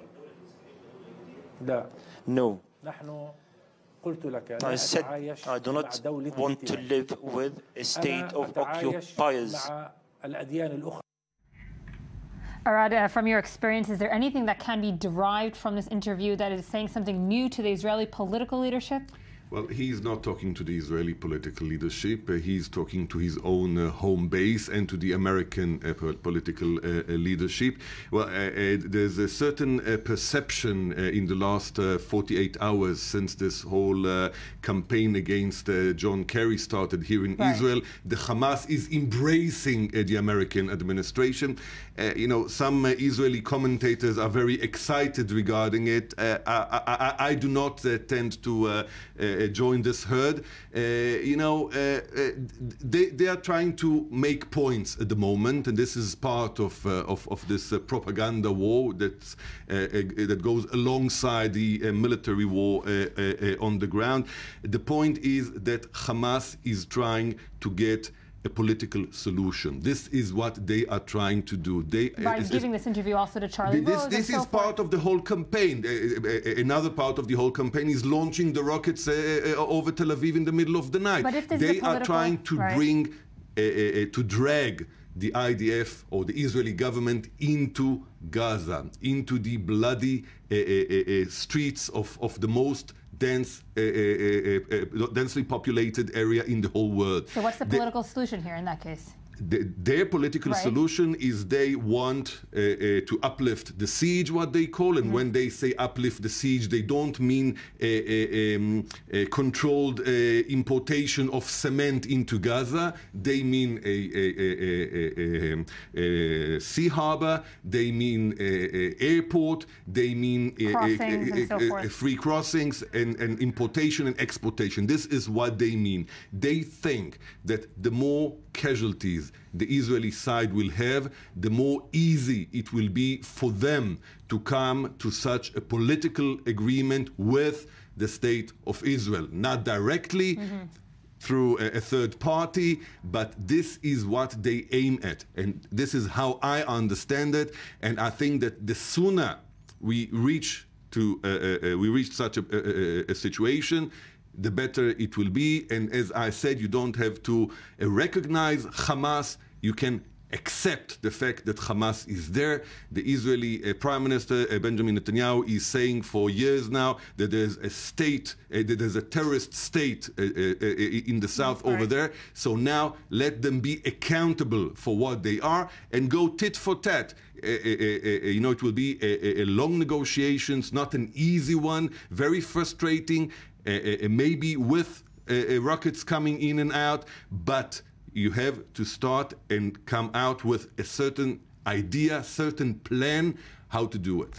H: No. I said I do not want to live with a state of occupiers.
A: Arad, from your experience, is there anything that can be derived from this interview that is saying something new to the Israeli political leadership?
G: Well, he's not talking to the Israeli political leadership. He's talking to his own home base and to the American political leadership. Well, there's a certain perception in the last 48 hours since this whole campaign against John Kerry started here in Israel. The Hamas is embracing the American administration. Some Israeli commentators are very excited regarding it. I do not tend to join this herd. They are trying to make points at the moment, and this is part of this propaganda war that goes alongside the military war on the ground. The point is that Hamas is trying to get a political solution. This is what they are trying to do.
A: By giving this interview also to Charlie Rose.
G: This is part of the whole campaign. Another part of the whole campaign is launching the rockets over Tel Aviv in the middle of the night.
A: But if this
G: they are trying to bring, to drag the IDF or the Israeli government into Gaza, into the bloody streets of the most densely populated area in the whole world.
A: So what's the political solution here in that case?
G: their political solution is they want to uplift the siege, what they call, and when they say uplift the siege, they don't mean controlled importation of cement into Gaza. They mean a sea harbor, they mean airport, they mean free crossings and importation and exportation. This is what they mean. They think that the more casualties the Israeli side will have, the more easy it will be for them to come to such a political agreement with the state of Israel. Not directly through a third party, but this is what they aim at. And this is how I understand it. And I think that the sooner we reach such a situation, the better it will be. And as I said, you don't have to recognize Hamas. You can accept the fact that Hamas is there. The Israeli Prime Minister Benjamin Netanyahu is saying for years now that there's a state, that there's a terrorist state in the south over there. So now let them be accountable for what they are and go tit for tat. You know, it will be a long negotiations, not an easy one, very frustrating, maybe with rockets coming in and out, but you have to start and come out with a certain idea, certain plan how to do it.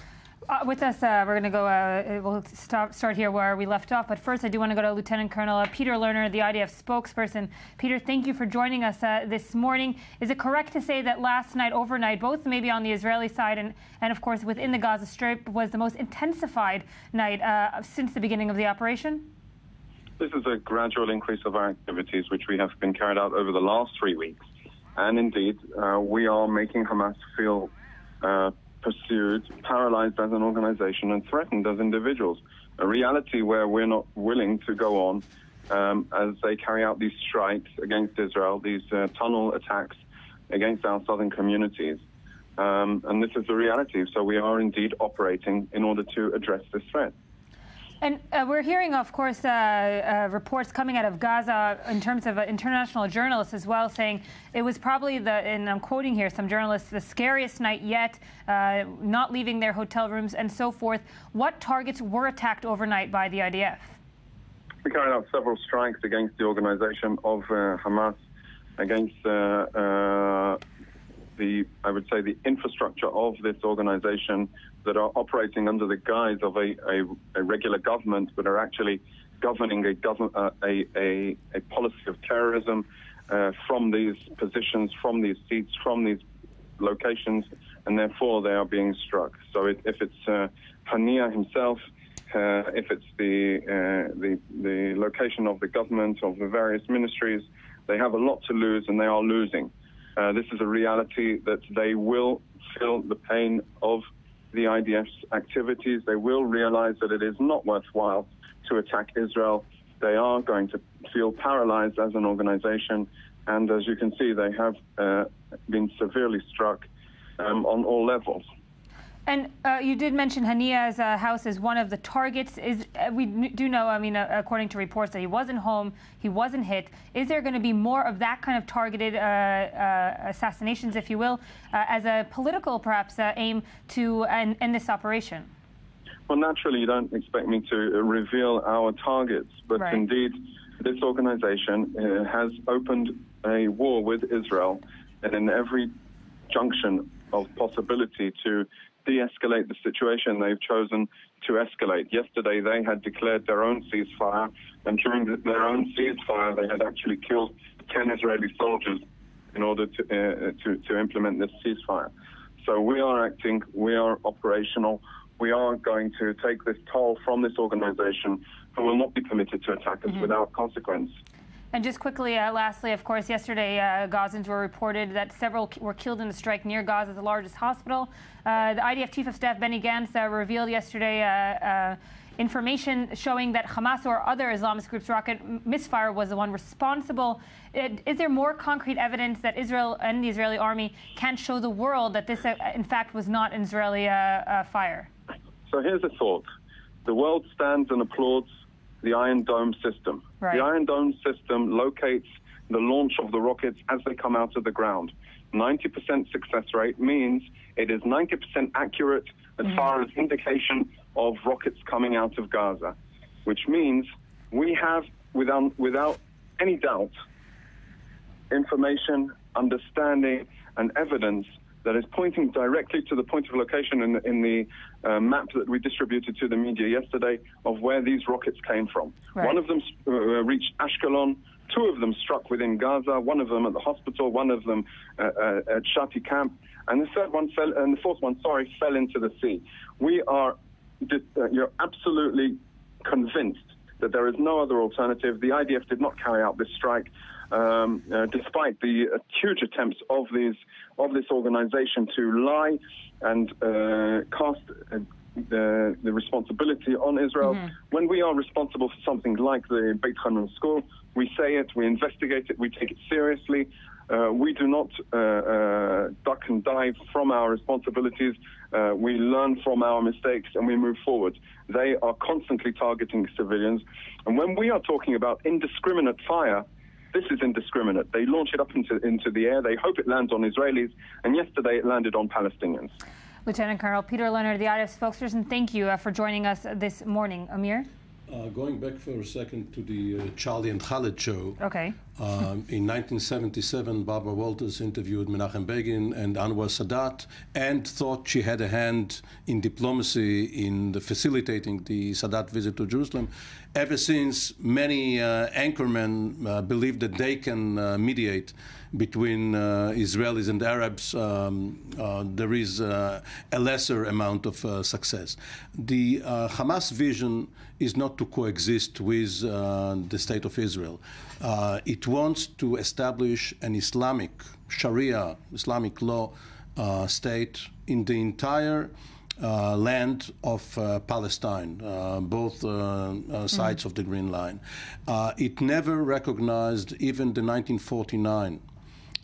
A: With us, we're going to go, we'll start here where we left off. But first, I do want to go to Lieutenant Colonel Peter Lerner, the IDF spokesperson. Peter, thank you for joining us this morning. Is it correct to say that last night, overnight, both maybe on the Israeli side and of course, within the Gaza Strip, was the most intensified night since the beginning of the operation?
J: This is a gradual increase of our activities, which we have been carried out over the last 3 weeks. And indeed, we are making Hamas feel pursued, paralyzed as an organization, and threatened as individuals. A reality where we're not willing to go on as they carry out these strikes against Israel, these tunnel attacks against our southern communities. And this is the reality. So we are indeed operating in order to address this threat.
A: And we're hearing, of course, reports coming out of Gaza in terms of international journalists as well, saying it was probably and I'm quoting here some journalists, the scariest night yet, not leaving their hotel rooms and so forth. What targets were attacked overnight by the IDF?
J: We carried out several strikes against the organization of Hamas, against I would say, the infrastructure of this organization that are operating under the guise of a regular government, but are actually governing a policy of terrorism from these positions, from these seats, from these locations, and therefore they are being struck. So if it's Hania himself, if it's the location of the government, of the various ministries, they have a lot to lose, and they are losing. This is a reality that they will feel the pain of the IDF's activities. They will realize that it is not worthwhile to attack Israel. They are going to feel paralyzed as an organization. And as you can see, they have been severely struck on all levels.
A: And you did mention Hania's house as one of the targets. We do know, I mean, according to reports, that he wasn't home, he wasn't hit. Is there going to be more of that kind of targeted assassinations, if you will, as a political, perhaps, aim to end this operation?
J: Well, naturally, you don't expect me to reveal our targets, but indeed, this organization has opened a war with Israel, and in every junction of possibility to de-escalate the situation, they've chosen to escalate. Yesterday, they had declared their own ceasefire, and during their own ceasefire, they had actually killed 10 Israeli soldiers in order to implement this ceasefire. So we are acting, we are operational, we are going to take this toll from this organization, who will not be permitted to attack us without consequence.
A: And just quickly, lastly, of course, yesterday Gazans were reported that several were killed in a strike near Gaza's largest hospital. The IDF Chief of Staff Benny Gantz revealed yesterday information showing that Hamas or other Islamist groups' rocket misfire was the one responsible. Is there more concrete evidence that Israel and the Israeli army can show the world that this, in fact, was not an Israeli fire?
J: So here's a thought. The world stands and applauds the Iron Dome system. The Iron Dome system locates the launch of the rockets as they come out of the ground. 90% success rate means it is 90% accurate as far as indication of rockets coming out of Gaza, which means we have, without any doubt, information, understanding, and evidence that is pointing directly to the point of location in the map that we distributed to the media yesterday of where these rockets came from.
A: Right.
J: One of them reached Ashkelon, 2 of them struck within Gaza, 1 of them at the hospital, 1 of them at Shati camp, and the fourth one fell into the sea. You're absolutely convinced that there is no other alternative. The IDF did not carry out this strike, despite the huge attempts of this organization to lie and cast the responsibility on Israel. When we are responsible for something like the Beit Hanun school, we say it, we investigate it, we take it seriously. We do not duck and dive from our responsibilities. We learn from our mistakes and we move forward. They are constantly targeting civilians. And when we are talking about indiscriminate fire, this is indiscriminate. They launch it up into the air. They hope it lands on Israelis. And yesterday it landed on Palestinians.
A: Lieutenant Colonel Peter Leonard, the IDF spokesperson, thank you for joining us this morning. Amir?
E: Going back for a second to the Charlie and Khaled show.
A: Okay.
E: In 1977, Barbara Walters interviewed Menachem Begin and Anwar Sadat and thought she had a hand in diplomacy in facilitating the Sadat visit to Jerusalem. Ever since, many anchormen believe that they can mediate between Israelis and Arabs. There is a lesser amount of success. The Hamas vision is not to coexist with the state of Israel. It wants to establish an Islamic Sharia, Islamic law state in the entire land of Palestine, both sides of the Green Line. It never recognized even the 1949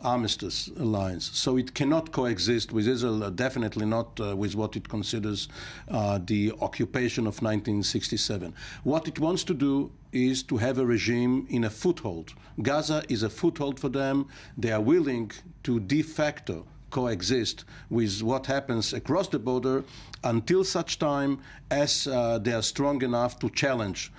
E: armistice alliance. So it cannot coexist with Israel, definitely not with what it considers the occupation of 1967. What it wants to do is to have a regime in a foothold. Gaza is a foothold for them. They are willing to de facto coexist with what happens across the border until such time as they are strong enough to challenge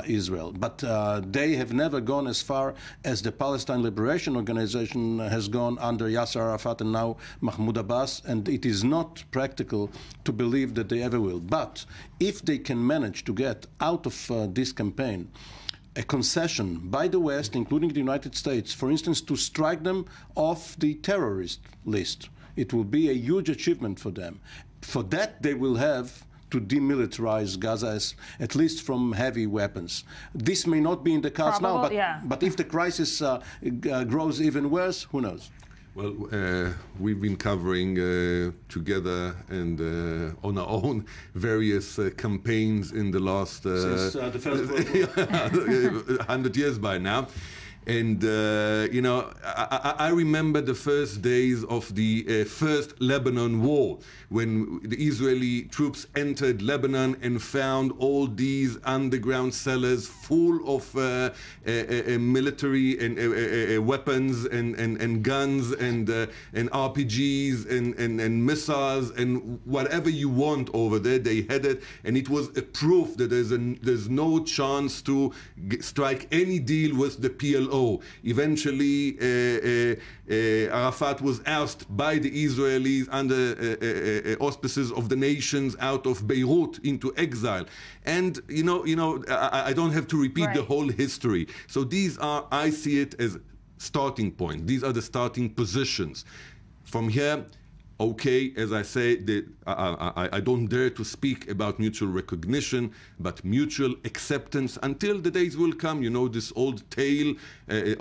E: Israel. But they have never gone as far as the Palestine Liberation Organization has gone under Yasser Arafat and now Mahmoud Abbas, and it is not practical to believe that they ever will. But if they can manage to get out of this campaign a concession by the West, including the United States, for instance, to strike them off the terrorist list, it will be a huge achievement for them. For that, they will have to demilitarize Gaza, at least from heavy weapons. This may not be in the cards now, but if the crisis grows even worse, who knows?
G: Well, we've been covering together and on our own various campaigns in the last
E: since the First World War.
G: 100 years by now. And, you know, I remember the first days of the first Lebanon war, when the Israeli troops entered Lebanon and found all these underground cellars full of military and weapons and guns and RPGs and missiles and whatever you want over there. They had it, and it was a proof that there's no chance to strike any deal with the PLO. Eventually, Arafat was ousted by the Israelis under auspices of the nations out of Beirut into exile. And I don't have to repeat the whole history. So these are, I see it as starting point. These are the starting positions. From here, okay, as I say, I don't dare to speak about mutual recognition, but mutual acceptance until the days will come. You know, this old tale,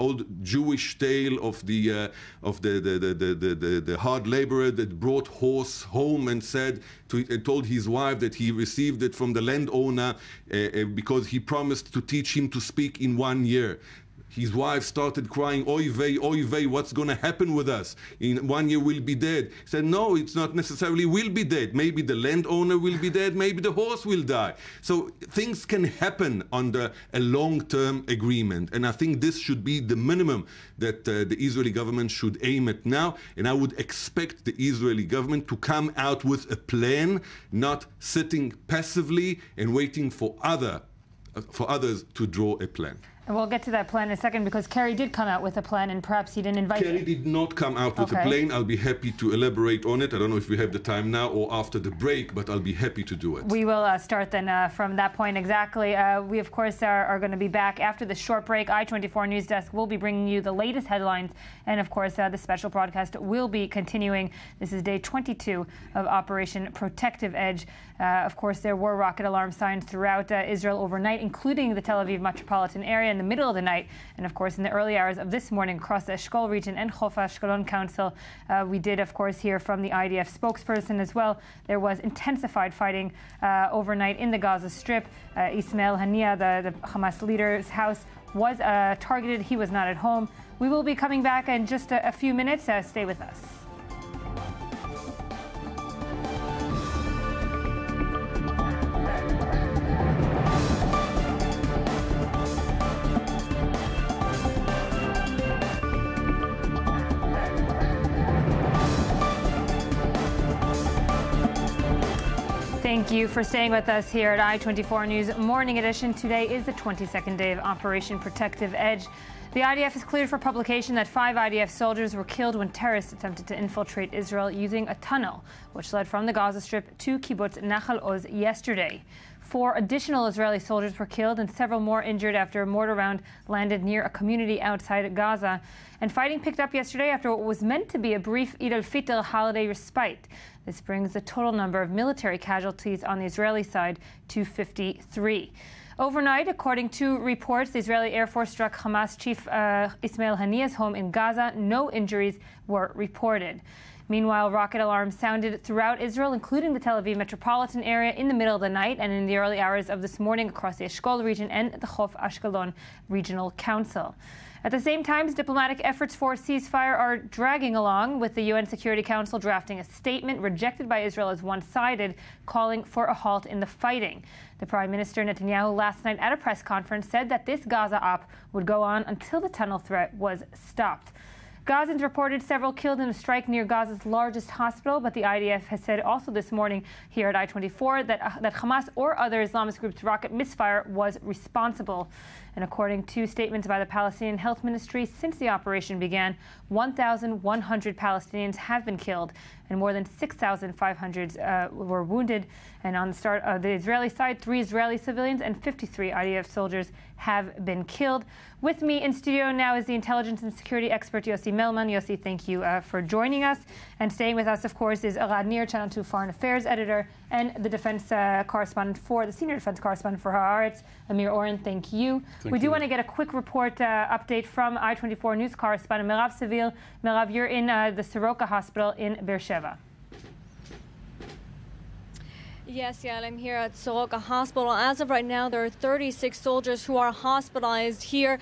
G: old Jewish tale of the hard laborer that brought horse home and told his wife that he received it from the landowner because he promised to teach him to speak in 1 year. His wife started crying, oy vey, what's going to happen with us? In 1 year we'll be dead. He said, no, it's not necessarily will be dead. Maybe the landowner will be dead, maybe the horse will die. So things can happen under a long-term agreement. And I think this should be the minimum that the Israeli government should aim at now. And I would expect the Israeli government to come out with a plan, not sitting passively and waiting for others to draw a plan.
A: And we'll get to that plan in a second, because Kerry did come out with a plan, and perhaps he didn't invite
G: Kerry did not come out with a plan. I'll be happy to elaborate on it. I don't know if we have the time now or after the break, but I'll be happy to do it.
A: We will start then from that point exactly. We, of course, are going to be back after the short break. I-24 News Desk will be bringing you the latest headlines, and, of course, the special broadcast will be continuing. This is day 22 of Operation Protective Edge. Of course, there were rocket alarm signs throughout Israel overnight, including the Tel Aviv metropolitan area in the middle of the night. And, of course, in the early hours of this morning across the Eshkol region and Chof Ashkelon Council, we did, of course, hear from the IDF spokesperson as well. There was intensified fighting overnight in the Gaza Strip. Ismail Haniyeh, the Hamas leader's house, was targeted. He was not at home. We will be coming back in just a few minutes. Stay with us. Thank you for staying with us here at I-24 News Morning Edition. Today is the 22nd day of Operation Protective Edge. The IDF has cleared for publication that 5 IDF soldiers were killed when terrorists attempted to infiltrate Israel using a tunnel, which led from the Gaza Strip to Kibbutz Nachal Oz yesterday. 4 additional Israeli soldiers were killed and several more injured after a mortar round landed near a community outside Gaza. And fighting picked up yesterday after what was meant to be a brief Eid al-Fitr holiday respite. This brings the total number of military casualties on the Israeli side to 53. Overnight, according to reports, the Israeli Air Force struck Hamas chief Ismail Haniyeh's home in Gaza. No injuries were reported. Meanwhile, rocket alarms sounded throughout Israel, including the Tel Aviv metropolitan area, in the middle of the night and in the early hours of this morning across the Eshkol region and the Chof Ashkelon Regional Council. At the same time, diplomatic efforts for a ceasefire are dragging along, with the UN Security Council drafting a statement rejected by Israel as one-sided, calling for a halt in the fighting. The Prime Minister Netanyahu last night at a press conference said that this Gaza op would go on until the tunnel threat was stopped. Gazans reported several killed in a strike near Gaza's largest hospital, but the IDF has said also this morning here at I-24 that Hamas or other Islamist groups' rocket misfire was responsible. And according to statements by the Palestinian Health Ministry, since the operation began, 1,100 Palestinians have been killed and more than 6,500 were wounded. And on the start of the Israeli side, 3 Israeli civilians and 53 IDF soldiers have been killed. With me in studio now is the intelligence and security expert Yossi Melman. Yossi, thank you for joining us. And staying with us, of course, is Elad Nir, Channel 2 Foreign Affairs editor, and the defense correspondent the senior defense correspondent for Haaretz, Amir Oren. Thank you. We do want to get a quick report update from I-24 News correspondent Merav Seville. Merav, you're in the Soroka Hospital in Beersheba.
K: Yes, Yael, I'm here at Soroka Hospital. As of right now, there are 36 soldiers who are hospitalized here.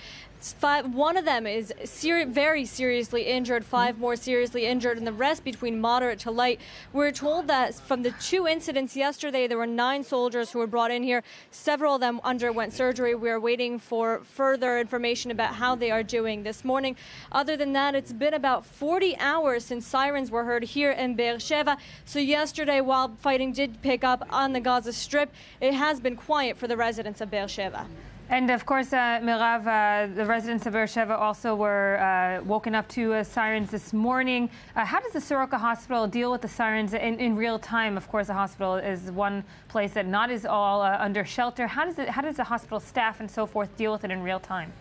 K: One of them is very seriously injured, 5 more seriously injured, and the rest between moderate to light. We're told that from the 2 incidents yesterday, there were 9 soldiers who were brought in here. Several of them underwent surgery. We are waiting for further information about how they are doing this morning. Other than that, it's been about 40 hours since sirens were heard here in Beersheba. So yesterday, while fighting did pick up on the Gaza Strip, it has been quiet for the residents of Beersheba.
A: And of course, Merav, the residents of Beersheba also were woken up to sirens this morning. How does the Soroka Hospital deal with the sirens in real time? Of course, the hospital is one place that not is all under shelter. How does the hospital staff and so forth deal with it in real time?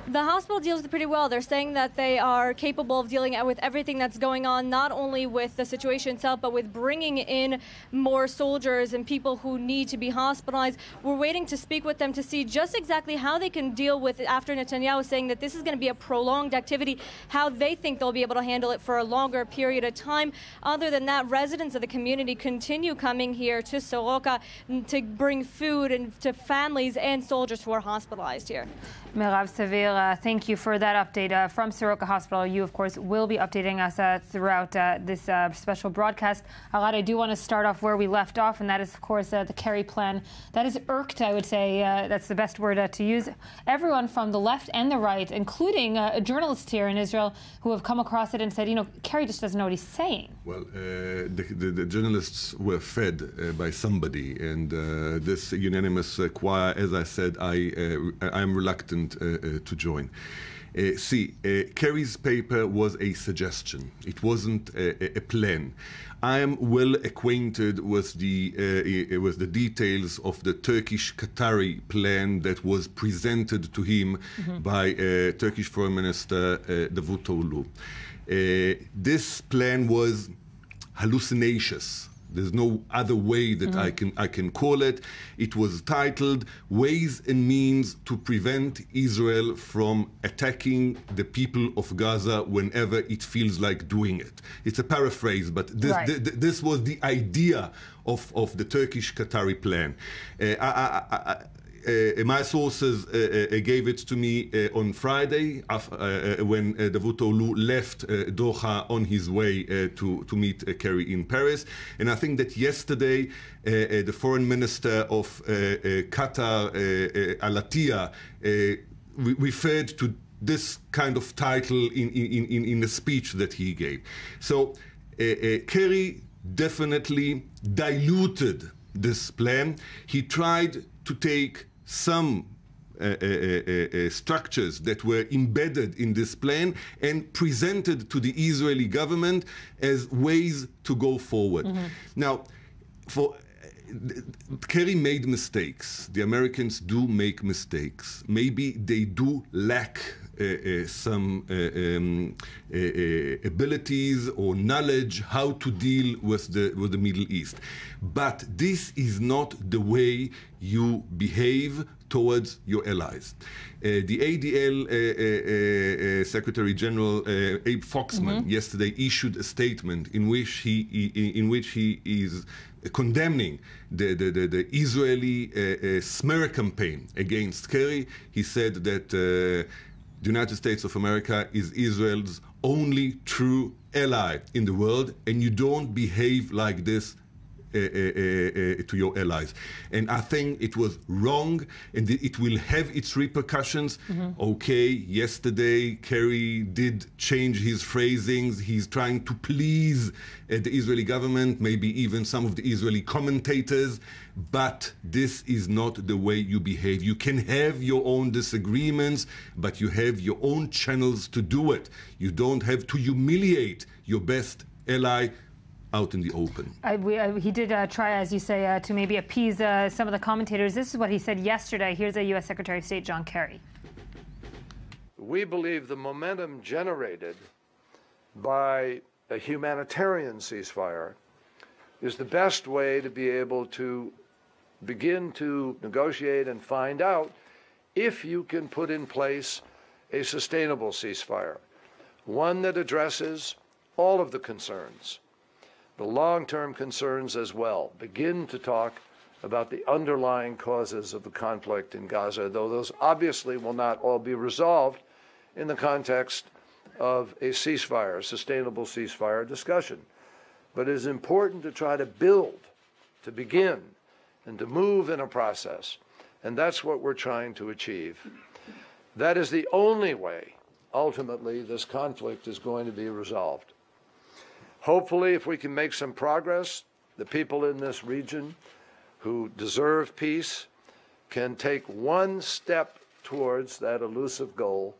K: The hospital deals with it pretty well. They're saying that they are capable of dealing with everything that's going on, not only with the situation itself, but with bringing in more soldiers and people who need to be hospitalized. We're waiting to speak with them to see just exactly how they can deal with it after Netanyahu saying that this is going to be a prolonged activity, how they think they'll be able to handle it for a longer period of time. Other than that, residents of the community continue coming here to Soroka to bring food and to families and soldiers who are hospitalized here.
A: Merav Savir, thank you for that update from Soroka Hospital. You, of course, will be updating us throughout this special broadcast. Arad, I do want to start off where we left off, and that is, of course, the Kerry plan. That is irked, I would say. That's the best word to use. Everyone from the left and the right, including journalists here in Israel, who have come across it and said, Kerry just doesn't know what he's saying.
G: Well, the journalists were fed by somebody, and this unanimous choir, as I said, I'm reluctant to join. Kerry's paper was a suggestion. It wasn't a plan. I am well acquainted with the details of the Turkish-Qatari plan that was presented to him by Turkish Foreign Minister Davutoglu. This plan was hallucinations. There's no other way that I can call it. It was titled "Ways and Means to Prevent Israel from Attacking the People of Gaza Whenever It Feels Like Doing It." It's a paraphrase, but this was the idea of the Turkish-Qatari plan. My sources gave it to me on Friday when Davutoglu left Doha on his way to meet Kerry in Paris. And I think that yesterday the foreign minister of Qatar, Al-Attiyah, referred to this kind of title in the speech that he gave. So Kerry definitely diluted this plan. He tried to take some structures that were embedded in this plan and presented to the Israeli government as ways to go forward. Now, Kerry made mistakes. The Americans do make mistakes. Maybe they do lack some abilities or knowledge how to deal with the Middle East. But this is not the way you behave towards your allies. The ADL Secretary General Abe Foxman yesterday issued a statement in which he is condemning the Israeli smear campaign against Kerry. He said that the United States of America is Israel's only true ally in the world, and you don't behave like this to your allies. And I think it was wrong, and it will have its repercussions. Okay, yesterday Kerry did change his phrasings. He's trying to please the Israeli government, maybe even some of the Israeli commentators, but this is not the way you behave. You can have your own disagreements, but you have your own channels to do it. You don't have to humiliate your best ally out in the open.
A: He did try, as you say, to maybe appease some of the commentators. This is what he said yesterday. Here's the U.S. Secretary of State John Kerry.
L: We believe the momentum generated by a humanitarian ceasefire is the best way to be able to begin to negotiate and find out if you can put in place a sustainable ceasefire, one that addresses all of the concerns, the long-term concerns as well. Begin to talk about the underlying causes of the conflict in Gaza, though those obviously will not all be resolved in the context of a ceasefire, a sustainable ceasefire discussion. But it is important to try to build, to begin, and to move in a process. And that's what we're trying to achieve. That is the only way, ultimately, this conflict is going to be resolved. Hopefully, if we can make some progress, the people in this region who deserve peace can take one step towards that elusive goal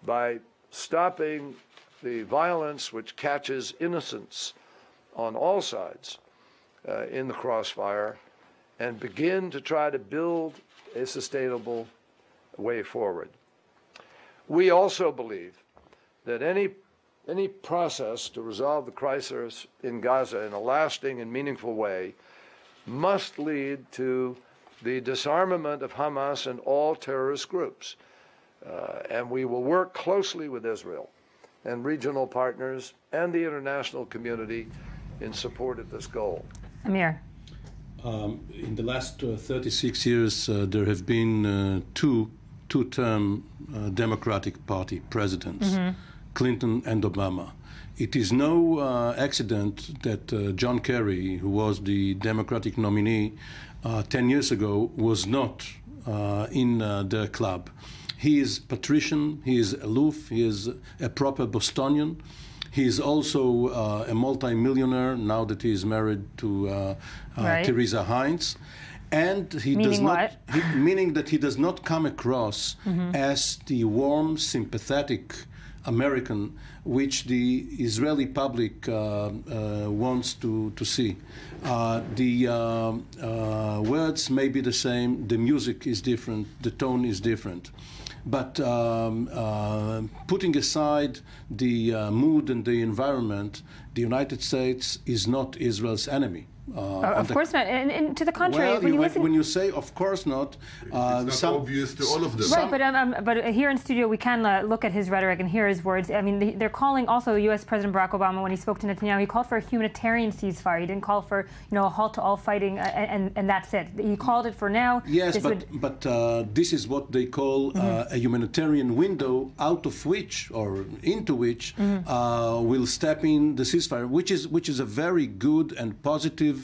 L: by stopping the violence which catches innocents on all sides in the crossfire and begin to try to build a sustainable way forward. We also believe that any process to resolve the crisis in Gaza in a lasting and meaningful way must lead to the disarmament of Hamas and all terrorist groups. And we will work closely with Israel and regional partners and the international community in support of this goal.
A: Amir.
E: In the last 36 years, there have been two-term Democratic Party presidents, Clinton and Obama. It is no accident that John Kerry, who was the Democratic nominee 10 years ago, was not in the club. He is patrician, he is aloof, he is a proper Bostonian. He is also a multi-millionaire now that he is married to Theresa Heinz. And he
A: meaning
E: does not,
A: what?
E: meaning that he does not come across as the warm, sympathetic American which the Israeli public wants to see. The words may be the same, the music is different, the tone is different. But putting aside the mood and the environment, the United States is not Israel's enemy.
A: Of course not. And to the contrary,
E: well, when you say "of course not,"
G: it's not obvious to all of them.
A: Right, but here in studio we can look at his rhetoric and hear his words. I mean, they're calling also U.S. President Barack Obama, when he spoke to Netanyahu, he called for a humanitarian ceasefire. He didn't call for a halt to all fighting, and that's it. He called it for now.
E: Yes, but this is what they call a humanitarian window, out of which or into which will step in the ceasefire, which is a very good and positive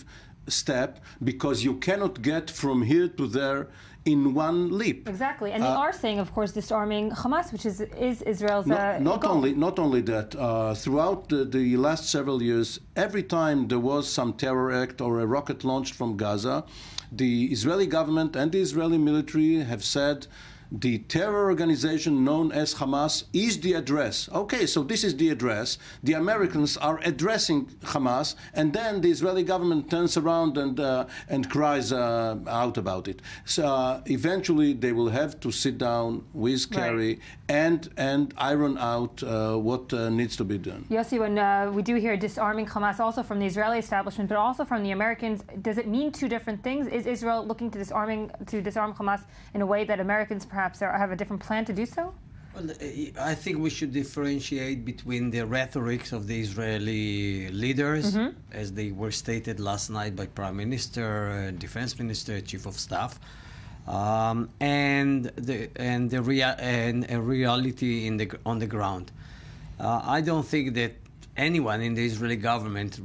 E: step, because you cannot get from here to there in one leap.
A: Exactly, and they are saying, of course, disarming Hamas, which is Israel's
E: not
A: goal.
E: only that. Throughout the last several years, every time there was some terror act or a rocket launched from Gaza, the Israeli government and the Israeli military have said the terror organization known as Hamas is the address. Okay, so this is the address. The Americans are addressing Hamas, and then the Israeli government turns around and cries out about it. So eventually they will have to sit down with Kerry and iron out what needs to be done.
A: Yossi, when we do hear disarming Hamas, also from the Israeli establishment, but also from the Americans, does it mean two different things? Is Israel looking to disarm Hamas in a way that Americans perhaps have a different plan to do so?
M: Well, I think we should differentiate between the rhetorics of the Israeli leaders, as they were stated last night by Prime Minister, Defense Minister, Chief of Staff, and a reality on the ground. I don't think that anyone in the Israeli government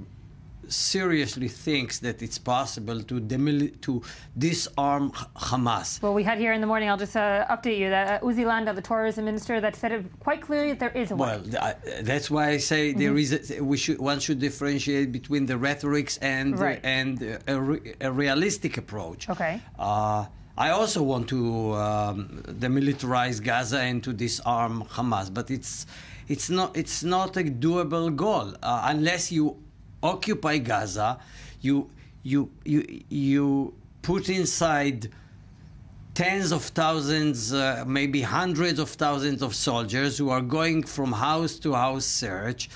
M: seriously thinks that it's possible to disarm Hamas.
A: Well, we had here in the morning, I'll just update you, that Uzi Landa, the tourism minister, that said it quite clearly that there is a way.
M: Well, that's why I say there is one should differentiate between the rhetorics and a realistic approach.
A: Okay.
M: I also want to demilitarize Gaza and to disarm Hamas, but it's not a doable goal unless you occupy Gaza. You put inside tens of thousands, maybe hundreds of thousands of soldiers who are going from house to house search,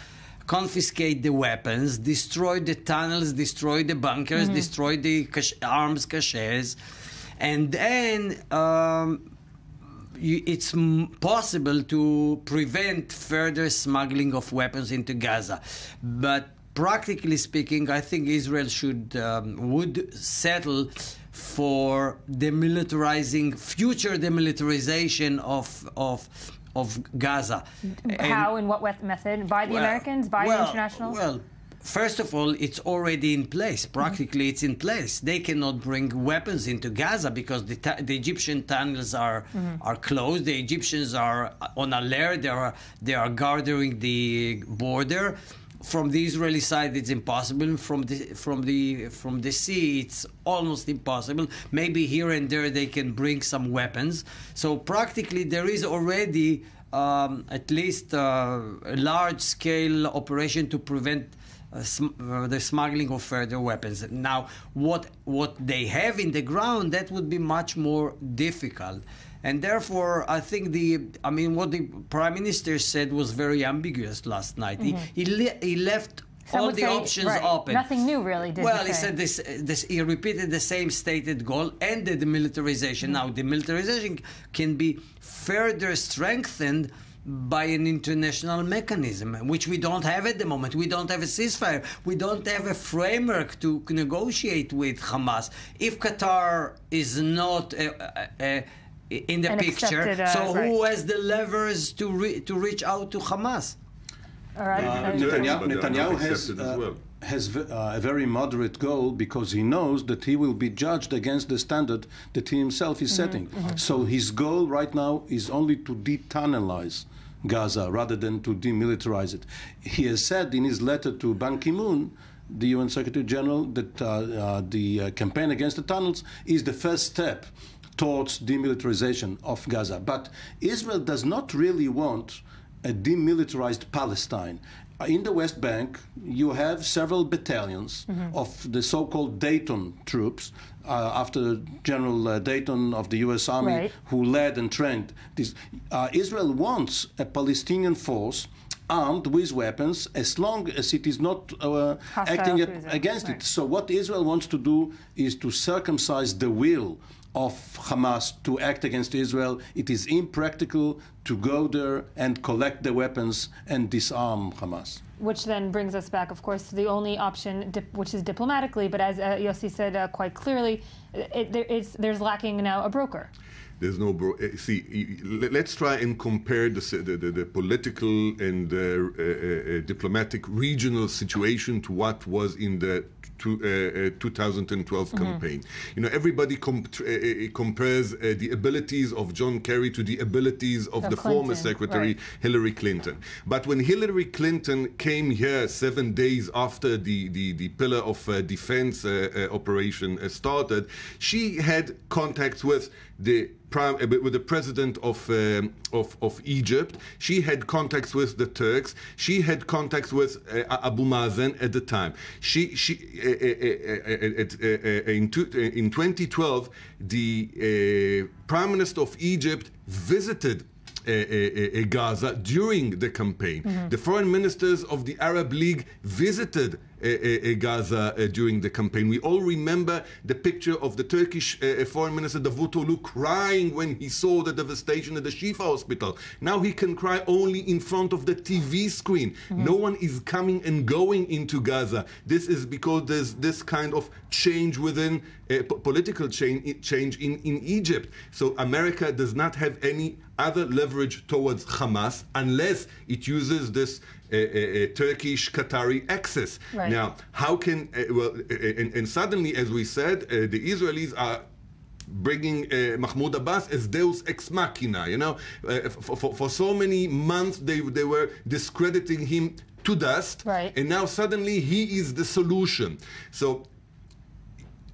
M: confiscate the weapons, destroy the tunnels, destroy the bunkers, destroy the arms caches, and then it's possible to prevent further smuggling of weapons into Gaza. But practically speaking, I think Israel would settle for future demilitarization of Gaza.
A: How? In what method? By the Americans? By the international?
M: Well, first of all, it's already in place. Practically, it's in place. They cannot bring weapons into Gaza because the Egyptian tunnels are closed. The Egyptians are on alert. They are guarding the border. From the Israeli side, it's impossible. From the sea, it's almost impossible. Maybe here and there they can bring some weapons. So practically, there is already at least a large-scale operation to prevent the smuggling of further weapons. Now, what they have in the ground, that would be much more difficult. And therefore, I think what the Prime Minister said was very ambiguous last night. He left all the options open.
A: Nothing new, really, did
M: he said this. He repeated the same stated goal and the demilitarization. Now, demilitarization can be further strengthened by an international mechanism, which we don't have at the moment. We don't have a ceasefire. We don't have a framework to negotiate with Hamas. If Qatar is not in the picture, who has the levers to reach out to Hamas?
A: All right.
E: Netanyahu has a very moderate goal because he knows that he will be judged against the standard that he himself is setting. So his goal right now is only to detunnelize Gaza rather than to demilitarize it. He has said in his letter to Ban Ki-moon, the UN Secretary General, that the campaign against the tunnels is the first step towards demilitarization of Gaza. But Israel does not really want a demilitarized Palestine. In the West Bank, you have several battalions of the so-called Dayton troops, after General Dayton of the U.S. Army, who led and trained this. Israel wants a Palestinian force armed with weapons as long as it is not acting against it. So what Israel wants to do is to circumcise the will of Hamas to act against Israel. It is impractical to go there and collect the weapons and disarm Hamas.
A: Which then brings us back, of course, to the only option, which is diplomatically, but as Yossi said quite clearly, there's lacking now a broker.
G: There's no let's try and compare the political and diplomatic regional situation to what was in the 2012 campaign. You know, everybody compares the abilities of John Kerry to the abilities of the former secretary Hillary Clinton. But when Hillary Clinton came here 7 days after the Pillar of Defense operation started, she had contacts with the president of Egypt. She had contacts with the Turks. She had contacts with Abu Mazen at the time. In 2012, the Prime Minister of Egypt visited Gaza during the campaign. The foreign ministers of the Arab League visited Gaza during the campaign. We all remember the picture of the Turkish foreign minister Davutoglu crying when he saw the devastation at the Shifa hospital. Now he can cry only in front of the TV screen. No one is coming and going into Gaza. This is because there's this kind of change within political change in Egypt. So America does not have any other leverage towards Hamas unless it uses this Turkish Qatari access. Now, how can and suddenly, as we said, the Israelis are bringing Mahmoud Abbas as Deus ex machina. You know, for so many months they were discrediting him to dust, and now suddenly he is the solution. So,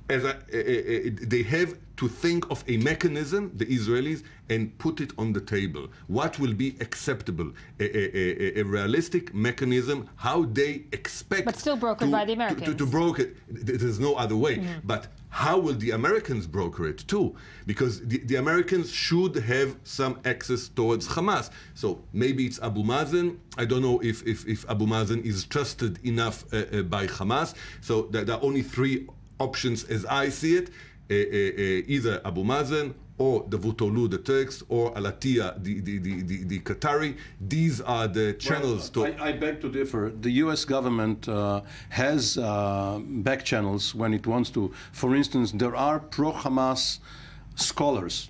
G: they have to think of a mechanism, the Israelis, and put it on the table. What will be acceptable? A realistic mechanism, how they expect...
A: But still brokered by the Americans.
G: To broker it. There's no other way. But how will the Americans broker it too? Because the Americans should have some access towards Hamas. So maybe it's Abu Mazen. I don't know if Abu Mazen is trusted enough by Hamas. So there are only three options as I see it. Either Abu Mazen or the Davutoglu, the Turks, or Al-Attiyah, the Qatari. These are the channels to...
E: I beg to differ. The U.S. government has back channels when it wants to. For instance, there are pro-Hamas scholars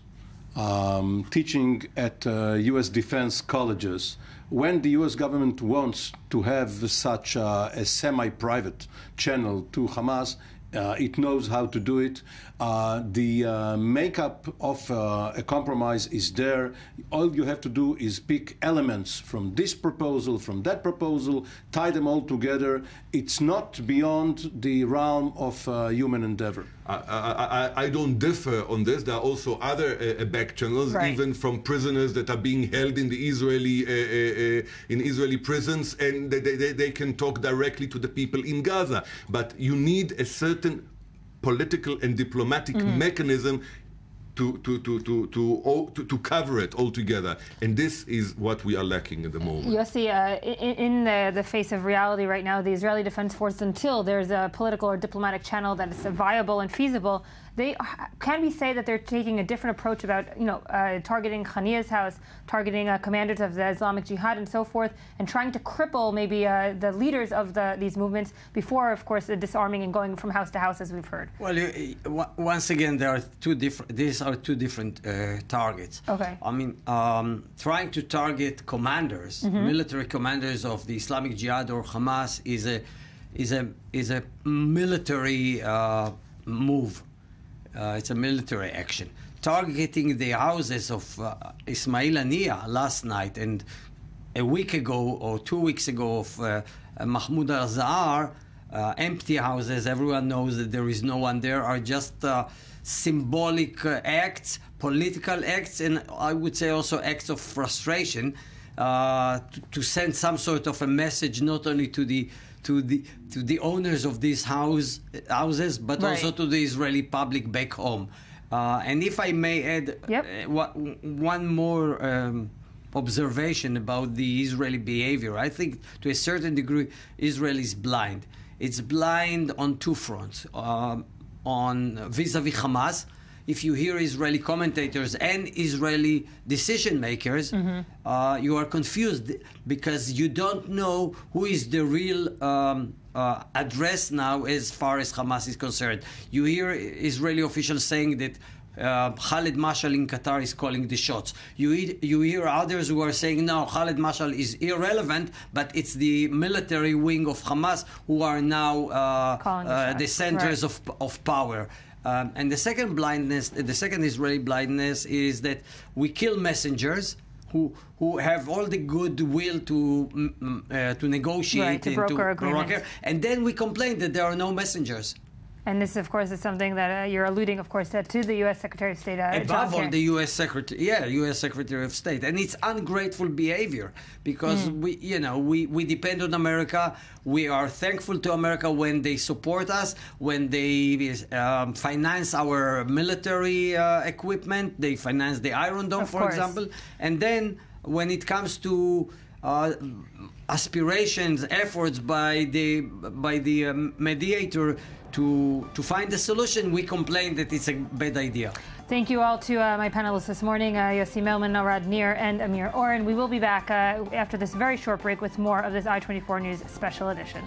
E: teaching at U.S. defense colleges. When the U.S. government wants to have such a semi-private channel to Hamas, it knows how to do it. The makeup of a compromise is there. All you have to do is pick elements from this proposal, from that proposal, tie them all together. It's not beyond the realm of human endeavor.
G: I don't differ on this. There are also other back channels, even from prisoners that are being held in the Israeli prisons, and they can talk directly to the people in Gaza. But you need a certain political and diplomatic mechanism to cover it altogether. And this is what we are lacking at the moment.
A: Yossi, in the face of reality right now, the Israeli Defense Force, until there's a political or diplomatic channel that is viable and feasible, can we say that they're taking a different approach about, targeting Khania's house, targeting commanders of the Islamic Jihad and so forth, and trying to cripple maybe the leaders of these movements before, of course, the disarming and going from house to house, as we've heard?
M: Well, once again, these are two different targets.
A: Okay.
M: I mean, trying to target commanders, military commanders of the Islamic Jihad or Hamas is a military move. It's a military action. Targeting the houses of Ismail Haniyeh last night and a week ago or 2 weeks ago of Mahmoud al-Zahar, empty houses, everyone knows that there is no one there, are just symbolic acts, political acts, and I would say also acts of frustration to send some sort of a message not only to the owners of these houses, but also to the Israeli public back home. And if I may add one more observation about the Israeli behavior, I think to a certain degree Israel is blind. It's blind on two fronts. On vis-a-vis Hamas, if you hear Israeli commentators and Israeli decision makers, you are confused because you don't know who is the real address now as far as Hamas is concerned. You hear Israeli officials saying that Khalid Mashal in Qatar is calling the shots. You hear others who are saying, no, Khalid Mashal is irrelevant, but it's the military wing of Hamas who are now the centers of power. And the second Israeli blindness is that we kill messengers who have all the goodwill to negotiate
A: to broker agreements,
M: and then we complain that there are no messengers.
A: And this, of course, is something that you're alluding, of course, to the U.S. Secretary of State.
M: Above all, the U.S. Secretary of State, and it's ungrateful behavior because we depend on America. We are thankful to America when they support us, when they finance our military equipment. They finance the Iron Dome, for example, and then when it comes to aspirations, efforts by the mediator to find a solution, we complain that it's a bad idea.
A: Thank you all to my panelists this morning, Yossi Melman, Narad Nir, and Amir Oren. We will be back after this very short break with more of this I-24 News Special Edition.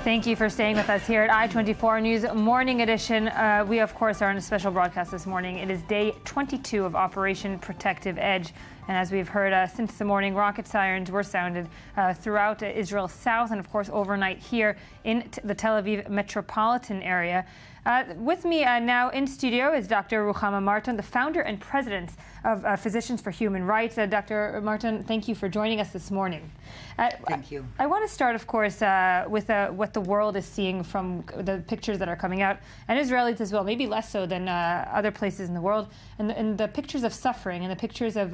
A: Thank you for staying with us here at I-24 News Morning Edition. We, of course, are on a special broadcast this morning. It is day 22 of Operation Protective Edge. And as we've heard since the morning, rocket sirens were sounded throughout Israel's south and, of course, overnight here in the Tel Aviv metropolitan area. With me now in studio is Dr. Ruchama Martin, the founder and president of Physicians for Human Rights. Dr. Martin, thank you for joining us this morning.
N: Thank you.
A: I want to start, of course, with what the world is seeing from the pictures that are coming out, and Israelis as well, maybe less so than other places in the world, and the pictures of suffering and the pictures of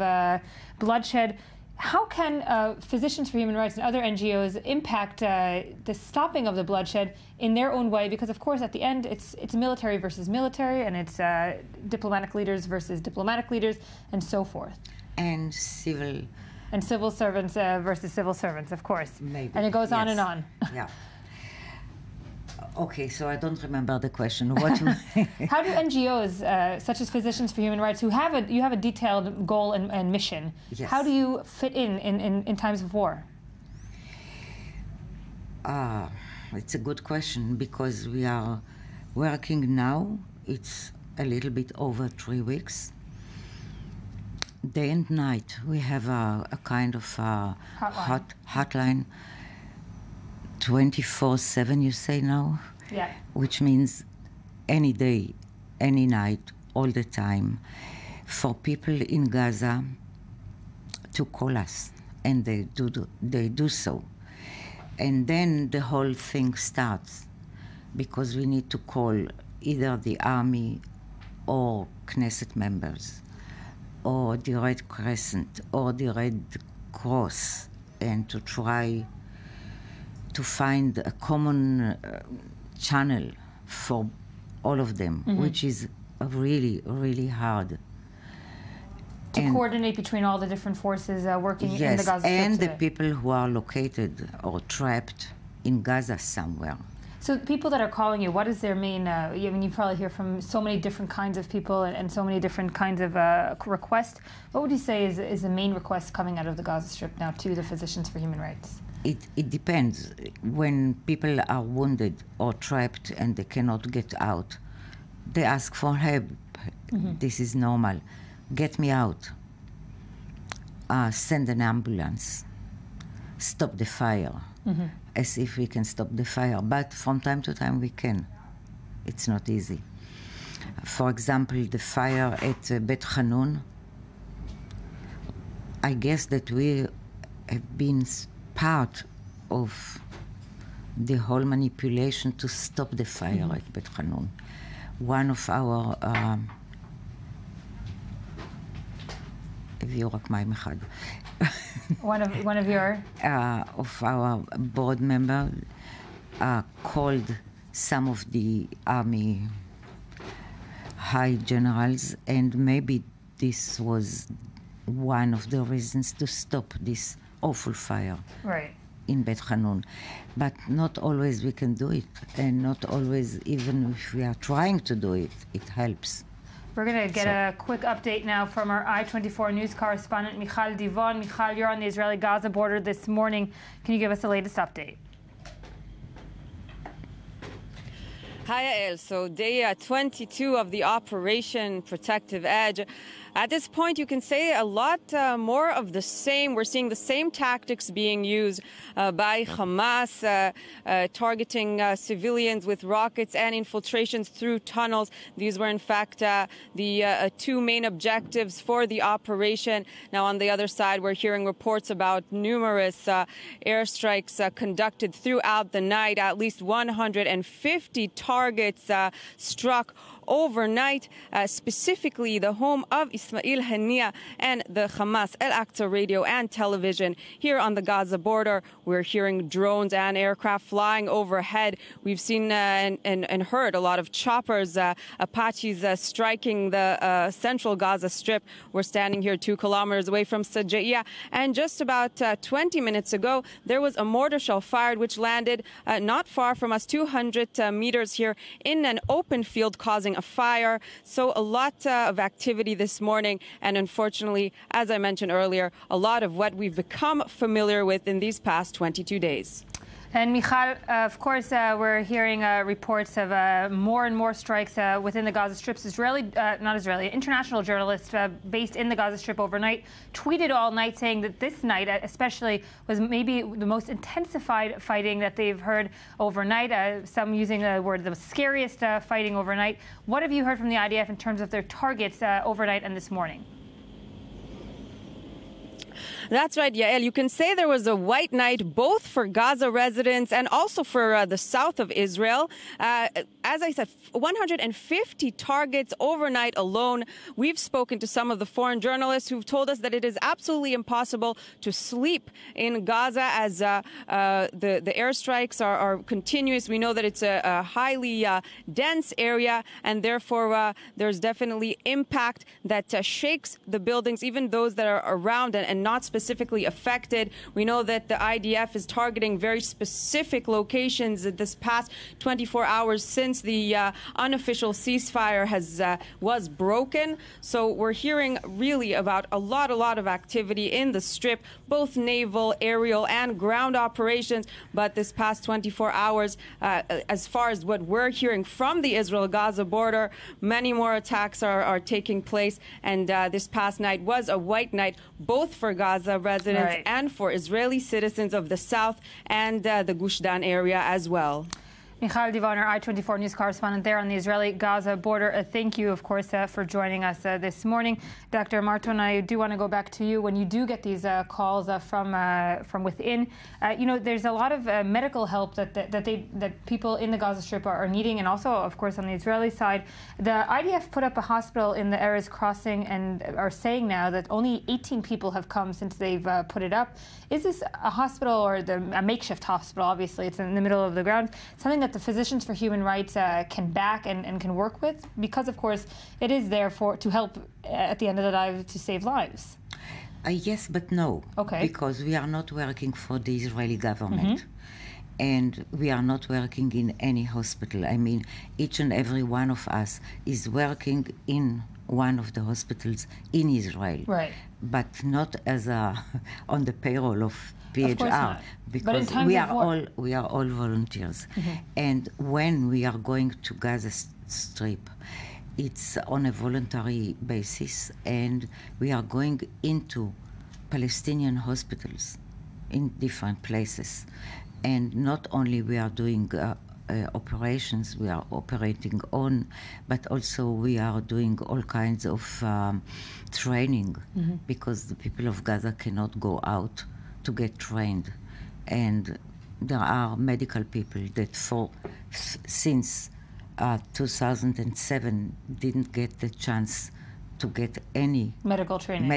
A: bloodshed. How can Physicians for Human Rights and other NGOs impact the stopping of the bloodshed in their own way? Because, of course, at the end, it's military versus military, and it's diplomatic leaders versus diplomatic leaders, and so forth.
N: And civil.
A: And civil servants versus civil servants, of course.
N: Maybe.
A: And it goes on and on.
N: Yeah. Okay, so I don't remember the question. What?
A: How do NGOs, such as Physicians for Human Rights, you have a detailed goal and mission,
N: yes.
A: How do you fit in times of war?
N: It's a good question because we are working now. It's a little bit over 3 weeks. Day and night, we have a kind of hotline. 24/7, you say now?
A: Yeah.
N: Which means any day, any night, all the time, for people in Gaza to call us, and they do so. And then the whole thing starts, because we need to call either the army or Knesset members or the Red Crescent or the Red Cross, and to try to find a common channel for all of them, which is really, really hard.
A: To coordinate between all the different forces working in the Gaza Strip
N: and
A: today.
N: the people who are located or trapped in Gaza somewhere.
A: So people that are calling you, what is their main, I mean, you probably hear from so many different kinds of people and so many different kinds of requests. What would you say is the main request coming out of the Gaza Strip now to the Physicians for Human Rights?
N: It depends. When people are wounded or trapped and they cannot get out, they ask for help. This is normal. Get me out. Send an ambulance. Stop the fire. As if we can stop the fire. But from time to time we can. It's not easy. For example, the fire at Bet Hanun, I guess that we have been part of the whole manipulation to stop the fire at Bet Hanun. One of our
A: one of your
N: of our board member called some of the army high generals, and maybe this was one of the reasons to stop this awful fire in Bet Hanun. But not always we can do it, and not always, even if we are trying to do it, it helps.
A: We're going to get a quick update now from our I-24 news correspondent, Michal Divon. Michal, you're on the Israeli-Gaza border this morning. Can you give us the latest update?
F: Hi, Yael. So day 22 of the Operation Protective Edge. At this point, you can say a lot more of the same. We're seeing the same tactics being used by Hamas, targeting civilians with rockets and infiltrations through tunnels. These were, in fact, the two main objectives for the operation. Now, on the other side, we're hearing reports about numerous airstrikes conducted throughout the night. At least 150 targets struck overnight, specifically the home of Ismail Haniyeh and the Hamas Al-Aqsa radio and television here on the Gaza border. We're hearing drones and aircraft flying overhead. We've seen and heard a lot of choppers, Apaches striking the central Gaza Strip. We're standing here 2 kilometers away from Sajaiya, and just about 20 minutes ago, there was a mortar shell fired which landed not far from us, 200 meters here in an open field, causing a fire. So a lot of activity this morning, and unfortunately, as I mentioned earlier, a lot of what we've become familiar with in these past 22 days.
A: And Michal, of course, we're hearing reports of more and more strikes within the Gaza Strip. International journalists based in the Gaza Strip overnight tweeted all night saying that this night especially was maybe the most intensified fighting that they've heard overnight. Some using the word the scariest fighting overnight. What have you heard from the IDF in terms of their targets overnight and this morning?
F: That's right, Yael. You can say there was a white night both for Gaza residents and also for the south of Israel. As I said, 150 targets overnight alone. We've spoken to some of the foreign journalists who've told us that it is absolutely impossible to sleep in Gaza as the airstrikes are continuous. We know that it's a highly dense area, and therefore there's definitely impact that shakes the buildings, even those that are around and not specifically affected. We know that the IDF is targeting very specific locations this past 24 hours since the unofficial ceasefire was broken. So we're hearing really about a lot of activity in the Strip, both naval, aerial, and ground operations. But this past 24 hours, as far as what we're hearing from the Israel-Gaza border, many more attacks are taking place. And this past night was a white night, both for Gaza residents and for Israeli citizens of the south and the Gush Dan area as well.
A: Michal Divan, our I-24 News correspondent there on the Israeli-Gaza border. Thank you, of course, for joining us this morning. Dr. Marton, I do want to go back to you. When you do get these calls from within, there's a lot of medical help that people in the Gaza Strip are needing, and also, of course, on the Israeli side. The IDF put up a hospital in the Erez crossing and are saying now that only 18 people have come since they've put it up. Is this a hospital or a makeshift hospital? Obviously, it's in the middle of the ground. Something that the Physicians for Human Rights can back and can work with? Because, of course, it is there to help, at the end of the day, to save lives.
N: Yes, but no.
A: Okay.
N: Because we are not working for the Israeli government. And we are not working in any hospital. I mean, each and every one of us is working in one of the hospitals in Israel.
A: Right.
N: But not as on the payroll of PHR.
A: Of course not.
N: Because we are all volunteers. And when we are going to Gaza Strip, it's on a voluntary basis, and we are going into Palestinian hospitals in different places. And not only we are doing operations we are operating on, but also we are doing all kinds of training, because the people of Gaza cannot go out to get trained. And there are medical people that since 2007 didn't get the chance to get any
A: medical training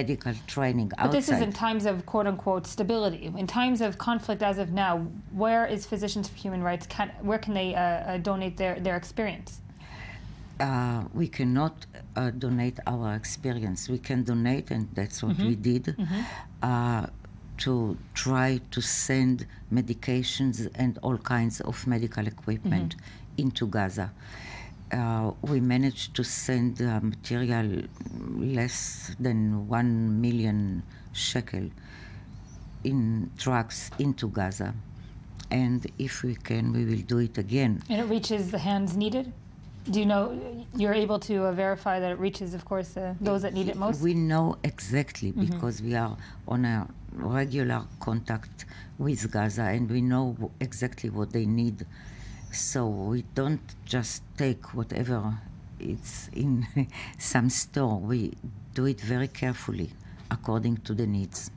N: outside.
A: But this is in times of quote-unquote stability. In times of conflict as of now, where is Physicians for Human Rights? Where can they donate their experience?
N: We cannot donate our experience. We can donate, and that's what we did, to try to send medications and all kinds of medical equipment into Gaza. We managed to send material less than 1 million shekel in trucks into Gaza. And if we can, we will do it again.
A: And it reaches the hands needed? Do you know, you're able to verify that it reaches, of course, those that need it most?
N: We know exactly, because we are on a regular contact with Gaza, and we know exactly what they need. So we don't just take whatever it's in some store. We do it very carefully according to the needs.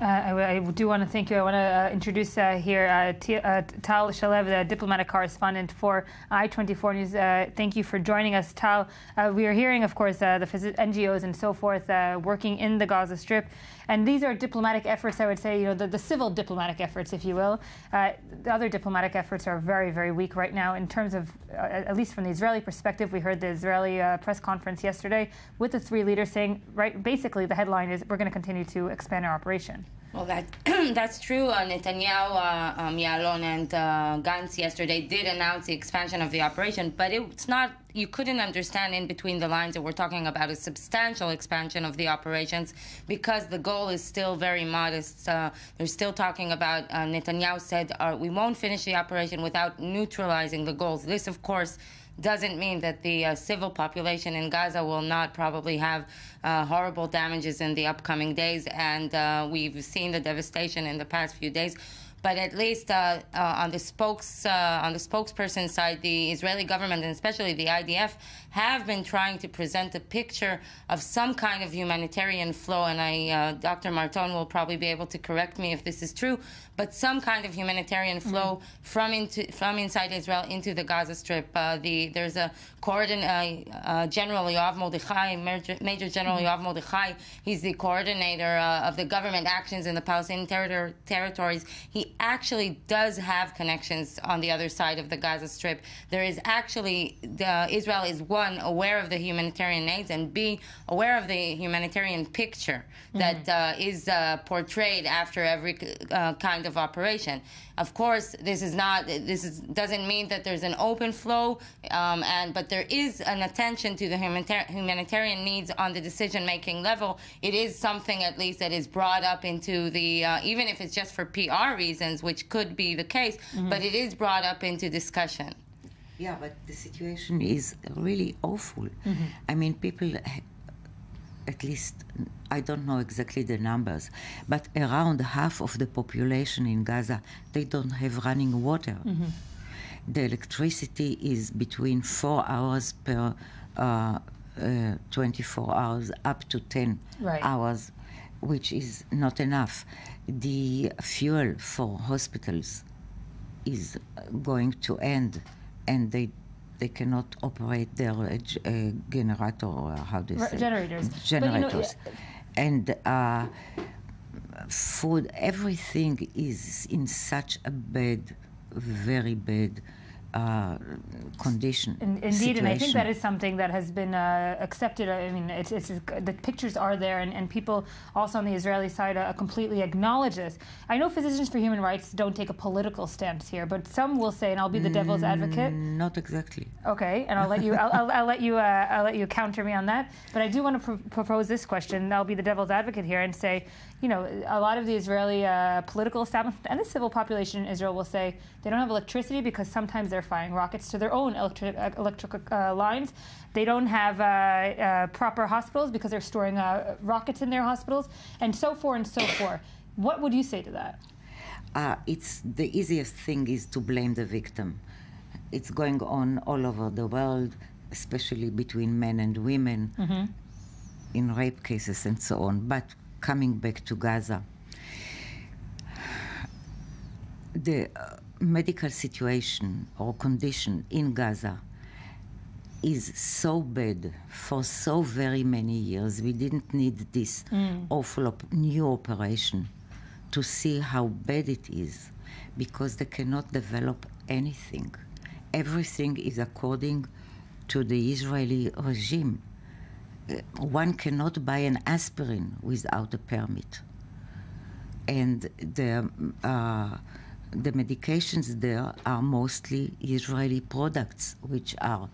A: I do want to thank you. I want to introduce here Tal Shalev, the diplomatic correspondent for I-24 News. Thank you for joining us, Tal. We are hearing, of course, the NGOs and so forth working in the Gaza Strip. And these are diplomatic efforts, I would say, the civil diplomatic efforts, if you will. The other diplomatic efforts are very, very weak right now in terms of, at least from the Israeli perspective. We heard the Israeli press conference yesterday with the three leaders saying, basically the headline is, we're going to continue to expand our operation.
O: Well, that's true. Netanyahu, Yalon, and Gantz yesterday did announce the expansion of the operation, but it's not. You couldn't understand in between the lines that we're talking about a substantial expansion of the operations, because the goal is still very modest. They're still talking about, Netanyahu said, we won't finish the operation without neutralizing the goals. This, of course, doesn't mean that the civil population in Gaza will not probably have horrible damages in the upcoming days, and we've seen the devastation in the past few days. But at least on the spokesperson side, the Israeli government, and especially the IDF, have been trying to present a picture of some kind of humanitarian flow. And Dr. Marton will probably be able to correct me if this is true, but some kind of humanitarian flow from inside Israel into the Gaza Strip. There's a General Yoav Mordechai, Major General Yoav Mordechai. He's the coordinator of the government actions in the Palestinian territories. He actually does have connections on the other side of the Gaza Strip. There is actually, Israel is, one, aware of the humanitarian needs, and B, aware of the humanitarian picture that is portrayed after every kind of operation. Of course, doesn't mean that there's an open flow, but there is an attention to the humanitarian needs on the decision-making level. It is something, at least, that is brought up into the, even if it's just for PR reasons, which could be the case, but it is brought up into discussion.
N: Yeah, but the situation is really awful. I mean, people, at least, I don't know exactly the numbers, but around half of the population in Gaza, they don't have running water. The electricity is between 4 hours per 24 hours up to 10 hours, which is not enough. The fuel for hospitals is going to end, and they cannot operate their generator, or how do you say?
A: Generators.
N: Generators. And food, everything is in such a bad, very bad condition.
A: Indeed, situation. And I think that is something that has been accepted. I mean, it's the pictures are there, and people also on the Israeli side completely acknowledge this. I know Physicians for Human Rights don't take a political stance here, but some will say, and I'll be the devil's advocate.
N: Not exactly.
A: Okay, and I'll let you. I'll let you counter me on that. But I do want to propose this question. I'll be the devil's advocate here and say, you know, a lot of the Israeli political establishment and the civil population in Israel will say they don't have electricity because sometimes they're firing rockets to their own electric lines. They don't have proper hospitals because they're storing rockets in their hospitals, and so forth and so forth. What would you say to that?
N: It's the easiest thing is to blame the victim. It's going on all over the world, especially between men and women, in rape cases and so on. But coming back to Gaza, the medical situation or condition in Gaza is so bad for so very many years. We didn't need this awful new operation to see how bad it is, because they cannot develop anything. Everything is according to the Israeli regime. One cannot buy an aspirin without a permit. And the medications there are mostly Israeli products, which are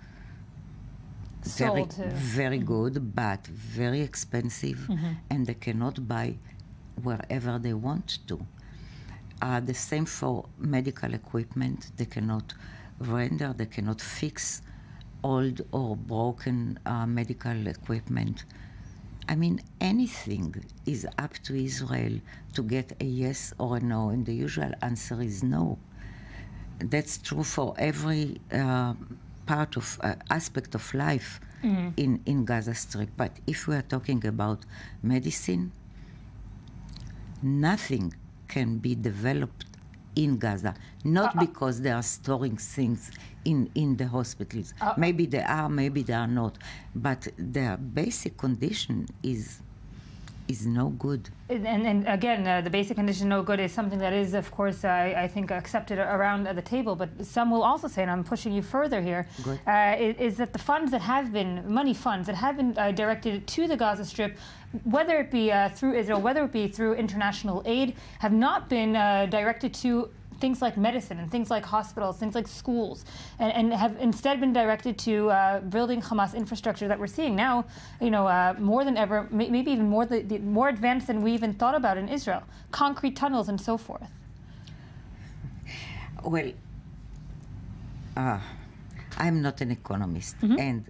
N: very good, but very expensive, and they cannot buy wherever they want to. The same for medical equipment. They cannot render, they cannot fix old or broken medical equipment. I mean, anything is up to Israel to get a yes or a no, and the usual answer is no. That's true for every part of aspect of life in Gaza Strip. But if we are talking about medicine, nothing can be developed in Gaza, not because they are storing things in the hospitals. Maybe they are, maybe they are not, but their basic condition is no good.
A: And again, the basic condition no good is something that is, of course, I think accepted around the table, but some will also say, and I'm pushing you further here, is that the funds that have been, money funds that have been directed to the Gaza Strip, whether it be through Israel, whether it be through international aid, have not been directed to things like medicine and things like hospitals, things like schools, and have instead been directed to building Hamas infrastructure that we're seeing now, you know, more than ever, maybe even more advanced than we even thought about in Israel, concrete tunnels and so forth.
N: Well, I'm not an economist, and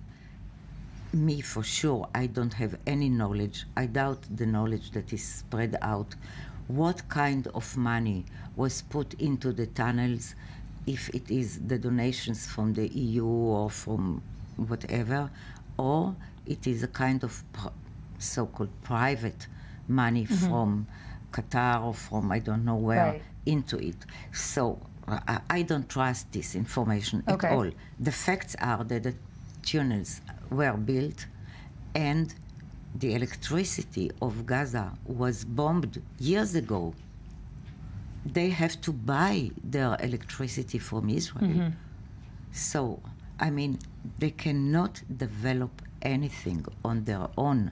N: me for sure, I don't have any knowledge. I doubt the knowledge that is spread out. What kind of money was put into the tunnels, if it is the donations from the EU or from whatever, or it is a kind of so-called private money from Qatar or from I don't know where into it. So I don't trust this information at all. The facts are that the tunnels were built and the electricity of Gaza was bombed years ago. They have to buy their electricity from Israel. So, I mean, they cannot develop anything on their own.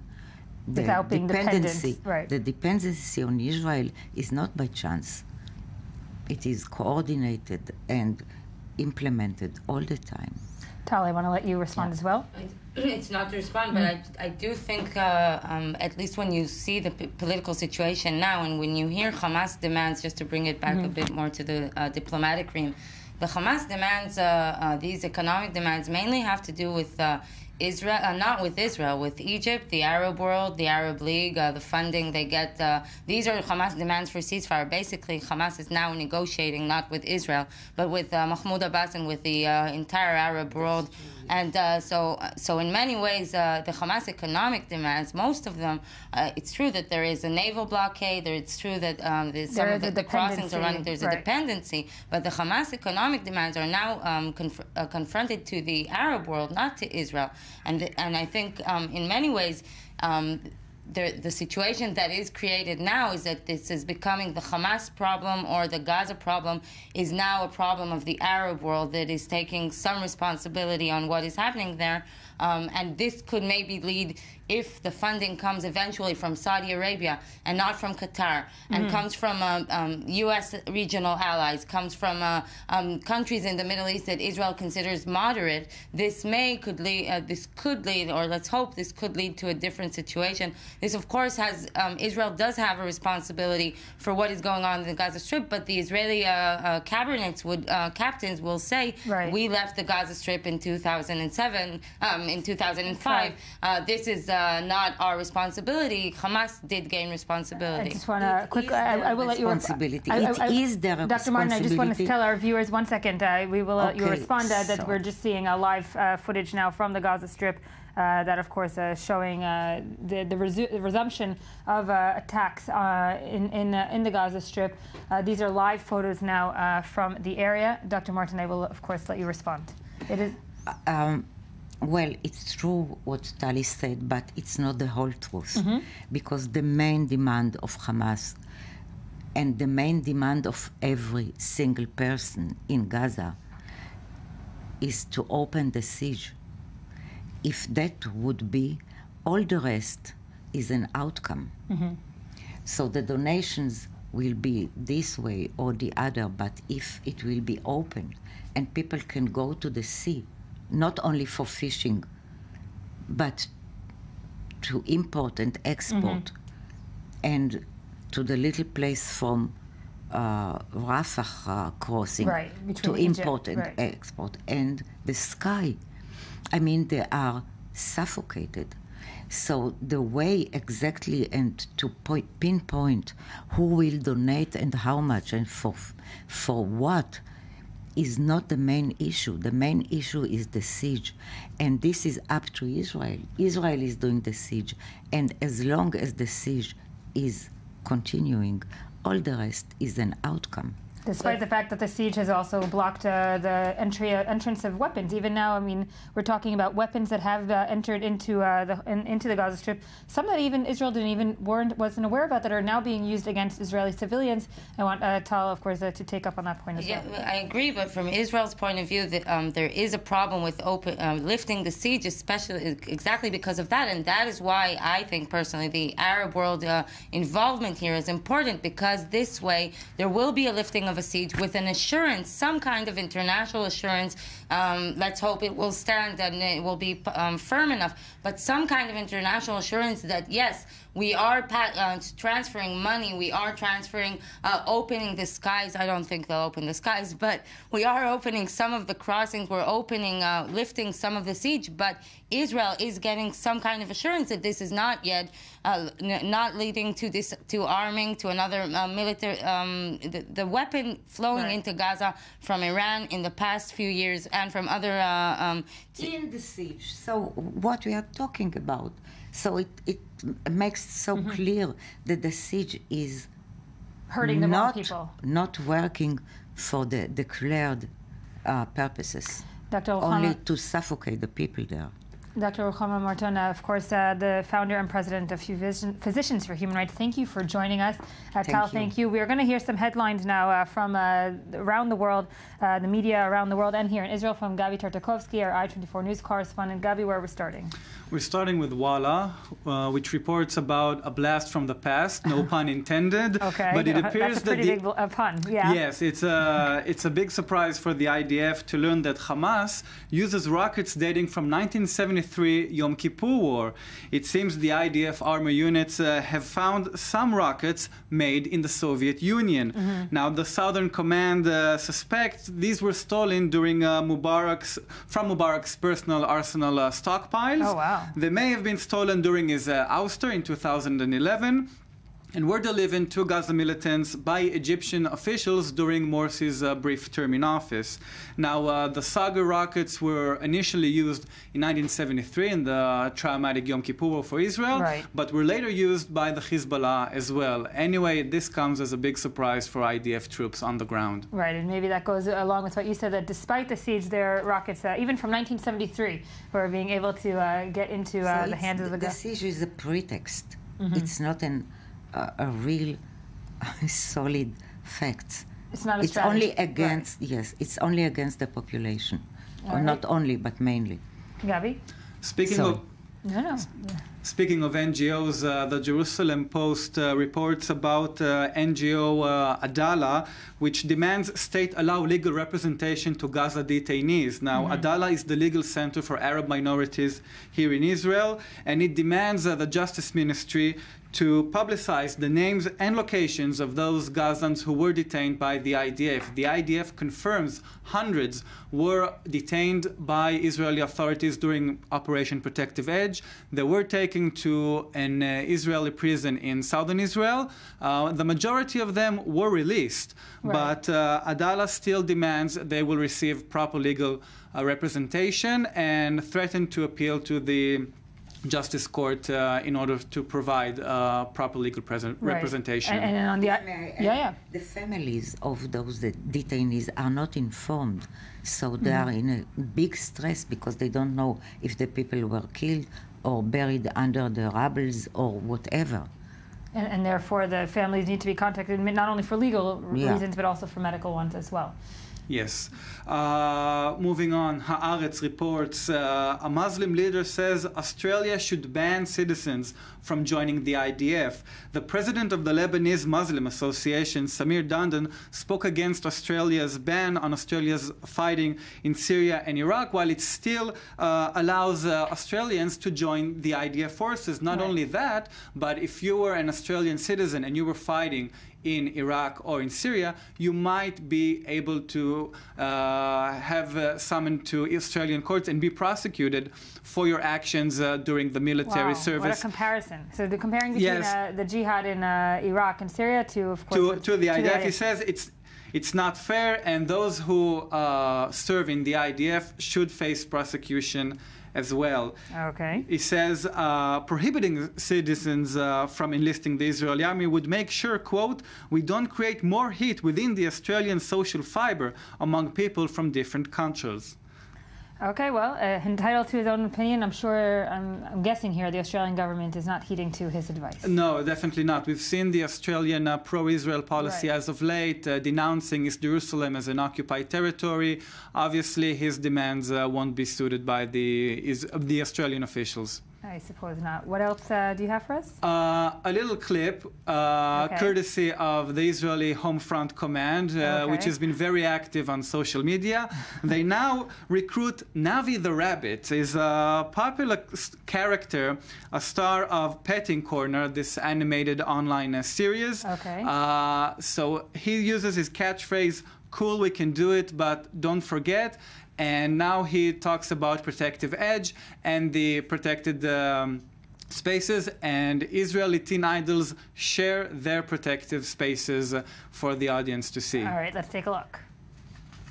A: Without being dependent.
N: The dependency on Israel is not by chance. It is coordinated and implemented all the time.
A: Tal, I want to let you respond as well.
O: It's not to respond, but I do think, at least when you see the political situation now, and when you hear Hamas demands, just to bring it back a bit more to the diplomatic realm, The Hamas demands, these economic demands, mainly have to do with Israel, not with Israel, with Egypt, the Arab world, the Arab League, the funding they get. These are Hamas demands for ceasefire. Basically, Hamas is now negotiating not with Israel, but with Mahmoud Abbas and with the entire Arab world. And so in many ways, the Hamas economic demands, most of them, it's true that there is a naval blockade, it's true that some of the crossings are running, there's a dependency, but the Hamas economic demands are now confronted to the Arab world, not to Israel. And I think in many ways, the situation that is created now is that this is becoming the Hamas problem, or the Gaza problem is now a problem of the Arab world that is taking some responsibility on what is happening there. And this could maybe lead, if the funding comes eventually from Saudi Arabia and not from Qatar, and comes from U.S. regional allies, comes from countries in the Middle East that Israel considers moderate, this could lead, or let's hope this could lead to a different situation. This, of course, Israel does have a responsibility for what is going on in the Gaza Strip, but the Israeli captains will say, we left the Gaza Strip in 2007, in 2005. This is not our responsibility. Hamas did gain responsibility.
A: I just want to quickly, I will let you respond.
N: It is their responsibility.
A: Dr. Martin, I just want to tell our viewers, 1 second, we will let you respond that we're just seeing a live footage now from the Gaza Strip that, of course, showing the resumption of attacks in the Gaza Strip. These are live photos now from the area. Dr. Martin, I will, of course, let you respond. It is...
N: Well, it's true what Tali said, but it's not the whole truth. Because the main demand of Hamas and the main demand of every single person in Gaza is to open the siege. If that would be, all the rest is an outcome. So the donations will be this way or the other, but if it will be open and people can go to the sea, not only for fishing, but to import and export, and to the little place from Rafah crossing, to import and export, and the sky. I mean, they are suffocated. So the way exactly and to pinpoint who will donate and how much and for what is not the main issue. The main issue is the siege. And this is up to Israel. Israel is doing the siege. And as long as the siege is continuing, all the rest is an outcome.
A: Despite the fact that the siege has also blocked the entrance of weapons. Even now, I mean, we're talking about weapons that have entered into the Gaza Strip. Some that even Israel wasn't aware about, that are now being used against Israeli civilians. I want Tal, of course, to take up on that point as well.
O: I agree, but from Israel's point of view, there is a problem with lifting the siege, especially exactly because of that, and that is why I think personally the Arab world involvement here is important, because this way there will be a lifting of a siege with an assurance, some kind of international assurance. Let's hope it will stand and it will be firm enough, but some kind of international assurance that yes, we are transferring money, we are transferring, opening the skies. I don't think they'll open the skies, but we are opening some of the crossings, we're opening, lifting some of the siege, but Israel is getting some kind of assurance that this is not yet, not leading to arming, to another military, the weapon flowing into Gaza from Iran in the past few years and from other...
N: in the siege. So what we are talking about, so it makes so clear that the siege is
A: hurting the wrong people,
N: not working for the declared purposes,
A: Dr.
N: only to suffocate the people there.
A: Dr. Ruchama Martona, of course, the founder and president of Physicians for Human Rights. Thank you for joining us. Tal, thank you. We are going to hear some headlines now from around the world, the media around the world and here in Israel, from Gabi Tartakovsky, our I-24 News correspondent. Gabi, where are we starting?
P: We're starting with Walla, which reports about a blast from the past, no pun intended.
A: Okay,
P: but it appears
A: that's a pretty big pun, yeah.
P: Yes, it's a big surprise for the IDF to learn that Hamas uses rockets dating from 1973 1973 Yom Kippur War. It seems the IDF armor units have found some rockets made in the Soviet Union. Now, the Southern Command suspects these were stolen during from Mubarak's personal arsenal stockpiles.
A: Oh, wow.
P: They may have been stolen during his ouster in 2011. And were delivered to Gaza militants by Egyptian officials during Morsi's brief term in office. Now, the Saga rockets were initially used in 1973 in the traumatic Yom Kippur War for Israel, but were later used by the Hezbollah as well. Anyway, this comes as a big surprise for IDF troops on the ground.
A: Right, and maybe that goes along with what you said, that despite the siege, their rockets, even from 1973, were being able to get into the hands of the
N: The siege is a pretext. It's not a real solid fact.
A: It's not a
N: It's
A: strategy.
N: only against, yes, it's only against the population. Or not only, but mainly.
A: Gabi?
P: Speaking of NGOs, the Jerusalem Post reports about NGO Adala, which demands state allow legal representation to Gaza detainees. Now, Adala is the legal center for Arab minorities here in Israel, and it demands the Justice Ministry to publicize the names and locations of those Gazans who were detained by the IDF. The IDF confirms hundreds were detained by Israeli authorities during Operation Protective Edge. They were taken to an Israeli prison in southern Israel. The majority of them were released, but Adala still demands they will receive proper legal representation and threatened to appeal to the Justice Court in order to provide proper legal representation.
A: And on
N: the families of those detainees are not informed, so they are in a big stress because they don't know if the people were killed or buried under the rubbles or whatever.
A: And therefore, the families need to be contacted not only for legal reasons, but also for medical ones as well.
P: Yes. Moving on, Haaretz reports a Muslim leader says Australia should ban citizens from joining the IDF. The president of the Lebanese Muslim Association, Samir Dandan, spoke against Australia's ban on Australia's fighting in Syria and Iraq, while it still allows Australians to join the IDF forces. Not only that, but if you were an Australian citizen and you were fighting in Iraq or in Syria, you might be able to have summoned to Australian courts and be prosecuted for your actions during the military service.
A: What a comparison. So the comparing between the jihad in Iraq and Syria to, of course,
P: to the IDF. He says it's not fair, and those who serve in the IDF should face prosecution as well.
A: Okay.
P: He says prohibiting citizens from enlisting the Israeli army would make sure, quote, we don't create more heat within the Australian social fiber among people from different cultures.
A: Okay, well, entitled to his own opinion, I'm guessing here the Australian government is not heeding to his advice.
P: No, definitely not. We've seen the Australian pro-Israel policy as of late, denouncing East Jerusalem as an occupied territory. Obviously, his demands won't be suited by the Australian officials.
A: I suppose not. What else do you have for us?
P: A little clip, courtesy of the Israeli Home Front Command, which has been very active on social media. They now recruit Navi the Rabbit. He's a popular character, a star of Petting Corner, this animated online series.
A: Okay.
P: So he uses his catchphrase, cool, we can do it, but don't forget. And now he talks about Protective Edge and the protected spaces, and Israeli teen idols share their protective spaces for the audience to see.
A: All right, let's take a look.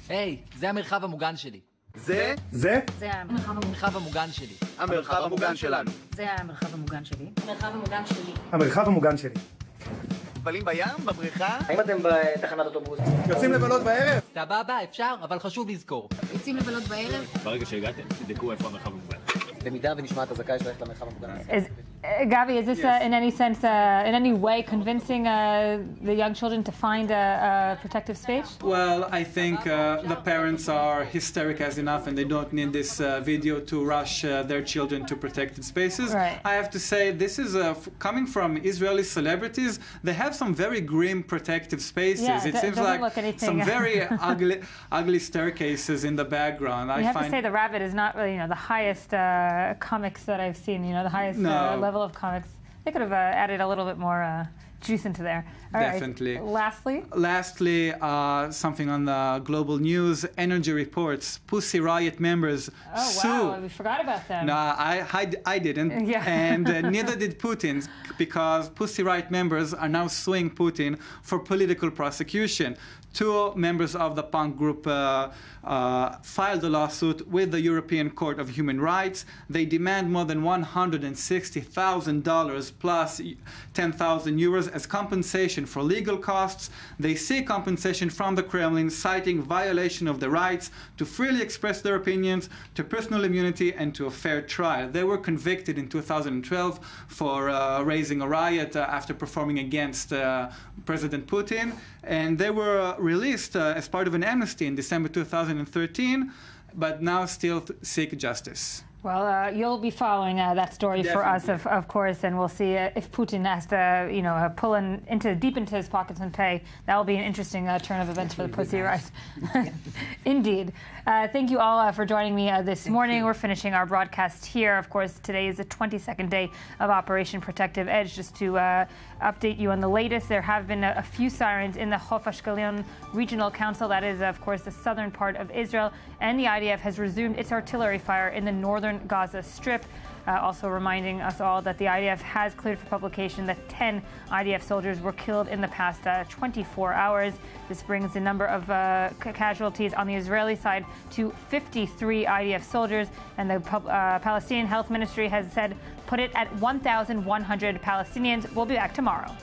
Q: Hey, זה המרחב המוגן שלי.
R: זה?
Q: זה המרחב המוגן שלי.
R: המרחב המוגן שלנו.
Q: זה המרחב המוגן שלי. המרחב המוגן שלי.
R: המרחב המוגן שלי.
Q: מבלים בים? בבריכה? האם אתם בתחנת אוטובוס?
R: יוצאים לבלות בערב?
Q: סבבה, אפשר, אבל חשוב לזכור. יוצאים לבלות בערב?
S: ברגע שהגעתם, תבדקו איפה המרחב המוגן.
Q: במידה ונשמעת הזכאי שלך למרחב המוגן.
A: Gavi, is this in any sense, in any way convincing the young children to find a protective space?
P: Well, I think the parents are hysteric as enough and they don't need this video to rush their children to protected spaces.
A: Right.
P: I have to say, this is coming from Israeli celebrities. They have some very grim protective spaces.
A: Yeah,
P: it seems like some very ugly staircases in the background.
A: You have to say the rabbit is not really, the highest comics that I've seen, the highest level of comics. They could have added a little bit more juice into there. All
P: Definitely.
A: Right.
P: Lastly, something on the global news. Energy reports Pussy Riot members sue.
A: Oh, wow. We forgot about them.
P: No, I didn't.
A: Yeah.
P: And neither did Putin, because Pussy Riot members are now suing Putin for political prosecution. 2 members of the punk group filed a lawsuit with the European Court of Human Rights. They demand more than $160,000 plus 10,000 euros as compensation for legal costs. They seek compensation from the Kremlin, citing violation of the rights to freely express their opinions, to personal immunity, and to a fair trial. They were convicted in 2012 for raising a riot after performing against President Putin, and they were released as part of an amnesty in December 2013, but now still seek justice.
A: Well, you'll be following that story
P: Definitely.
A: for us, of course, and we'll see if Putin has to, pull deep into his pockets and pay. That will be an interesting turn of events for the Pussy Riot. Indeed. Thank you all for joining me this morning. We're finishing our broadcast here. Of course, today is the 22nd day of Operation Protective Edge. Just to update you on the latest, there have been a few sirens in the Hof HaShkalion Regional Council. That is, of course, the southern part of Israel. And the IDF has resumed its artillery fire in the northern Gaza Strip. Also reminding us all that the IDF has cleared for publication that 10 IDF soldiers were killed in the past 24 hours. This brings the number of casualties on the Israeli side to 53 IDF soldiers, and the Palestinian Health Ministry has said put it at 1,100 Palestinians. We'll be back tomorrow.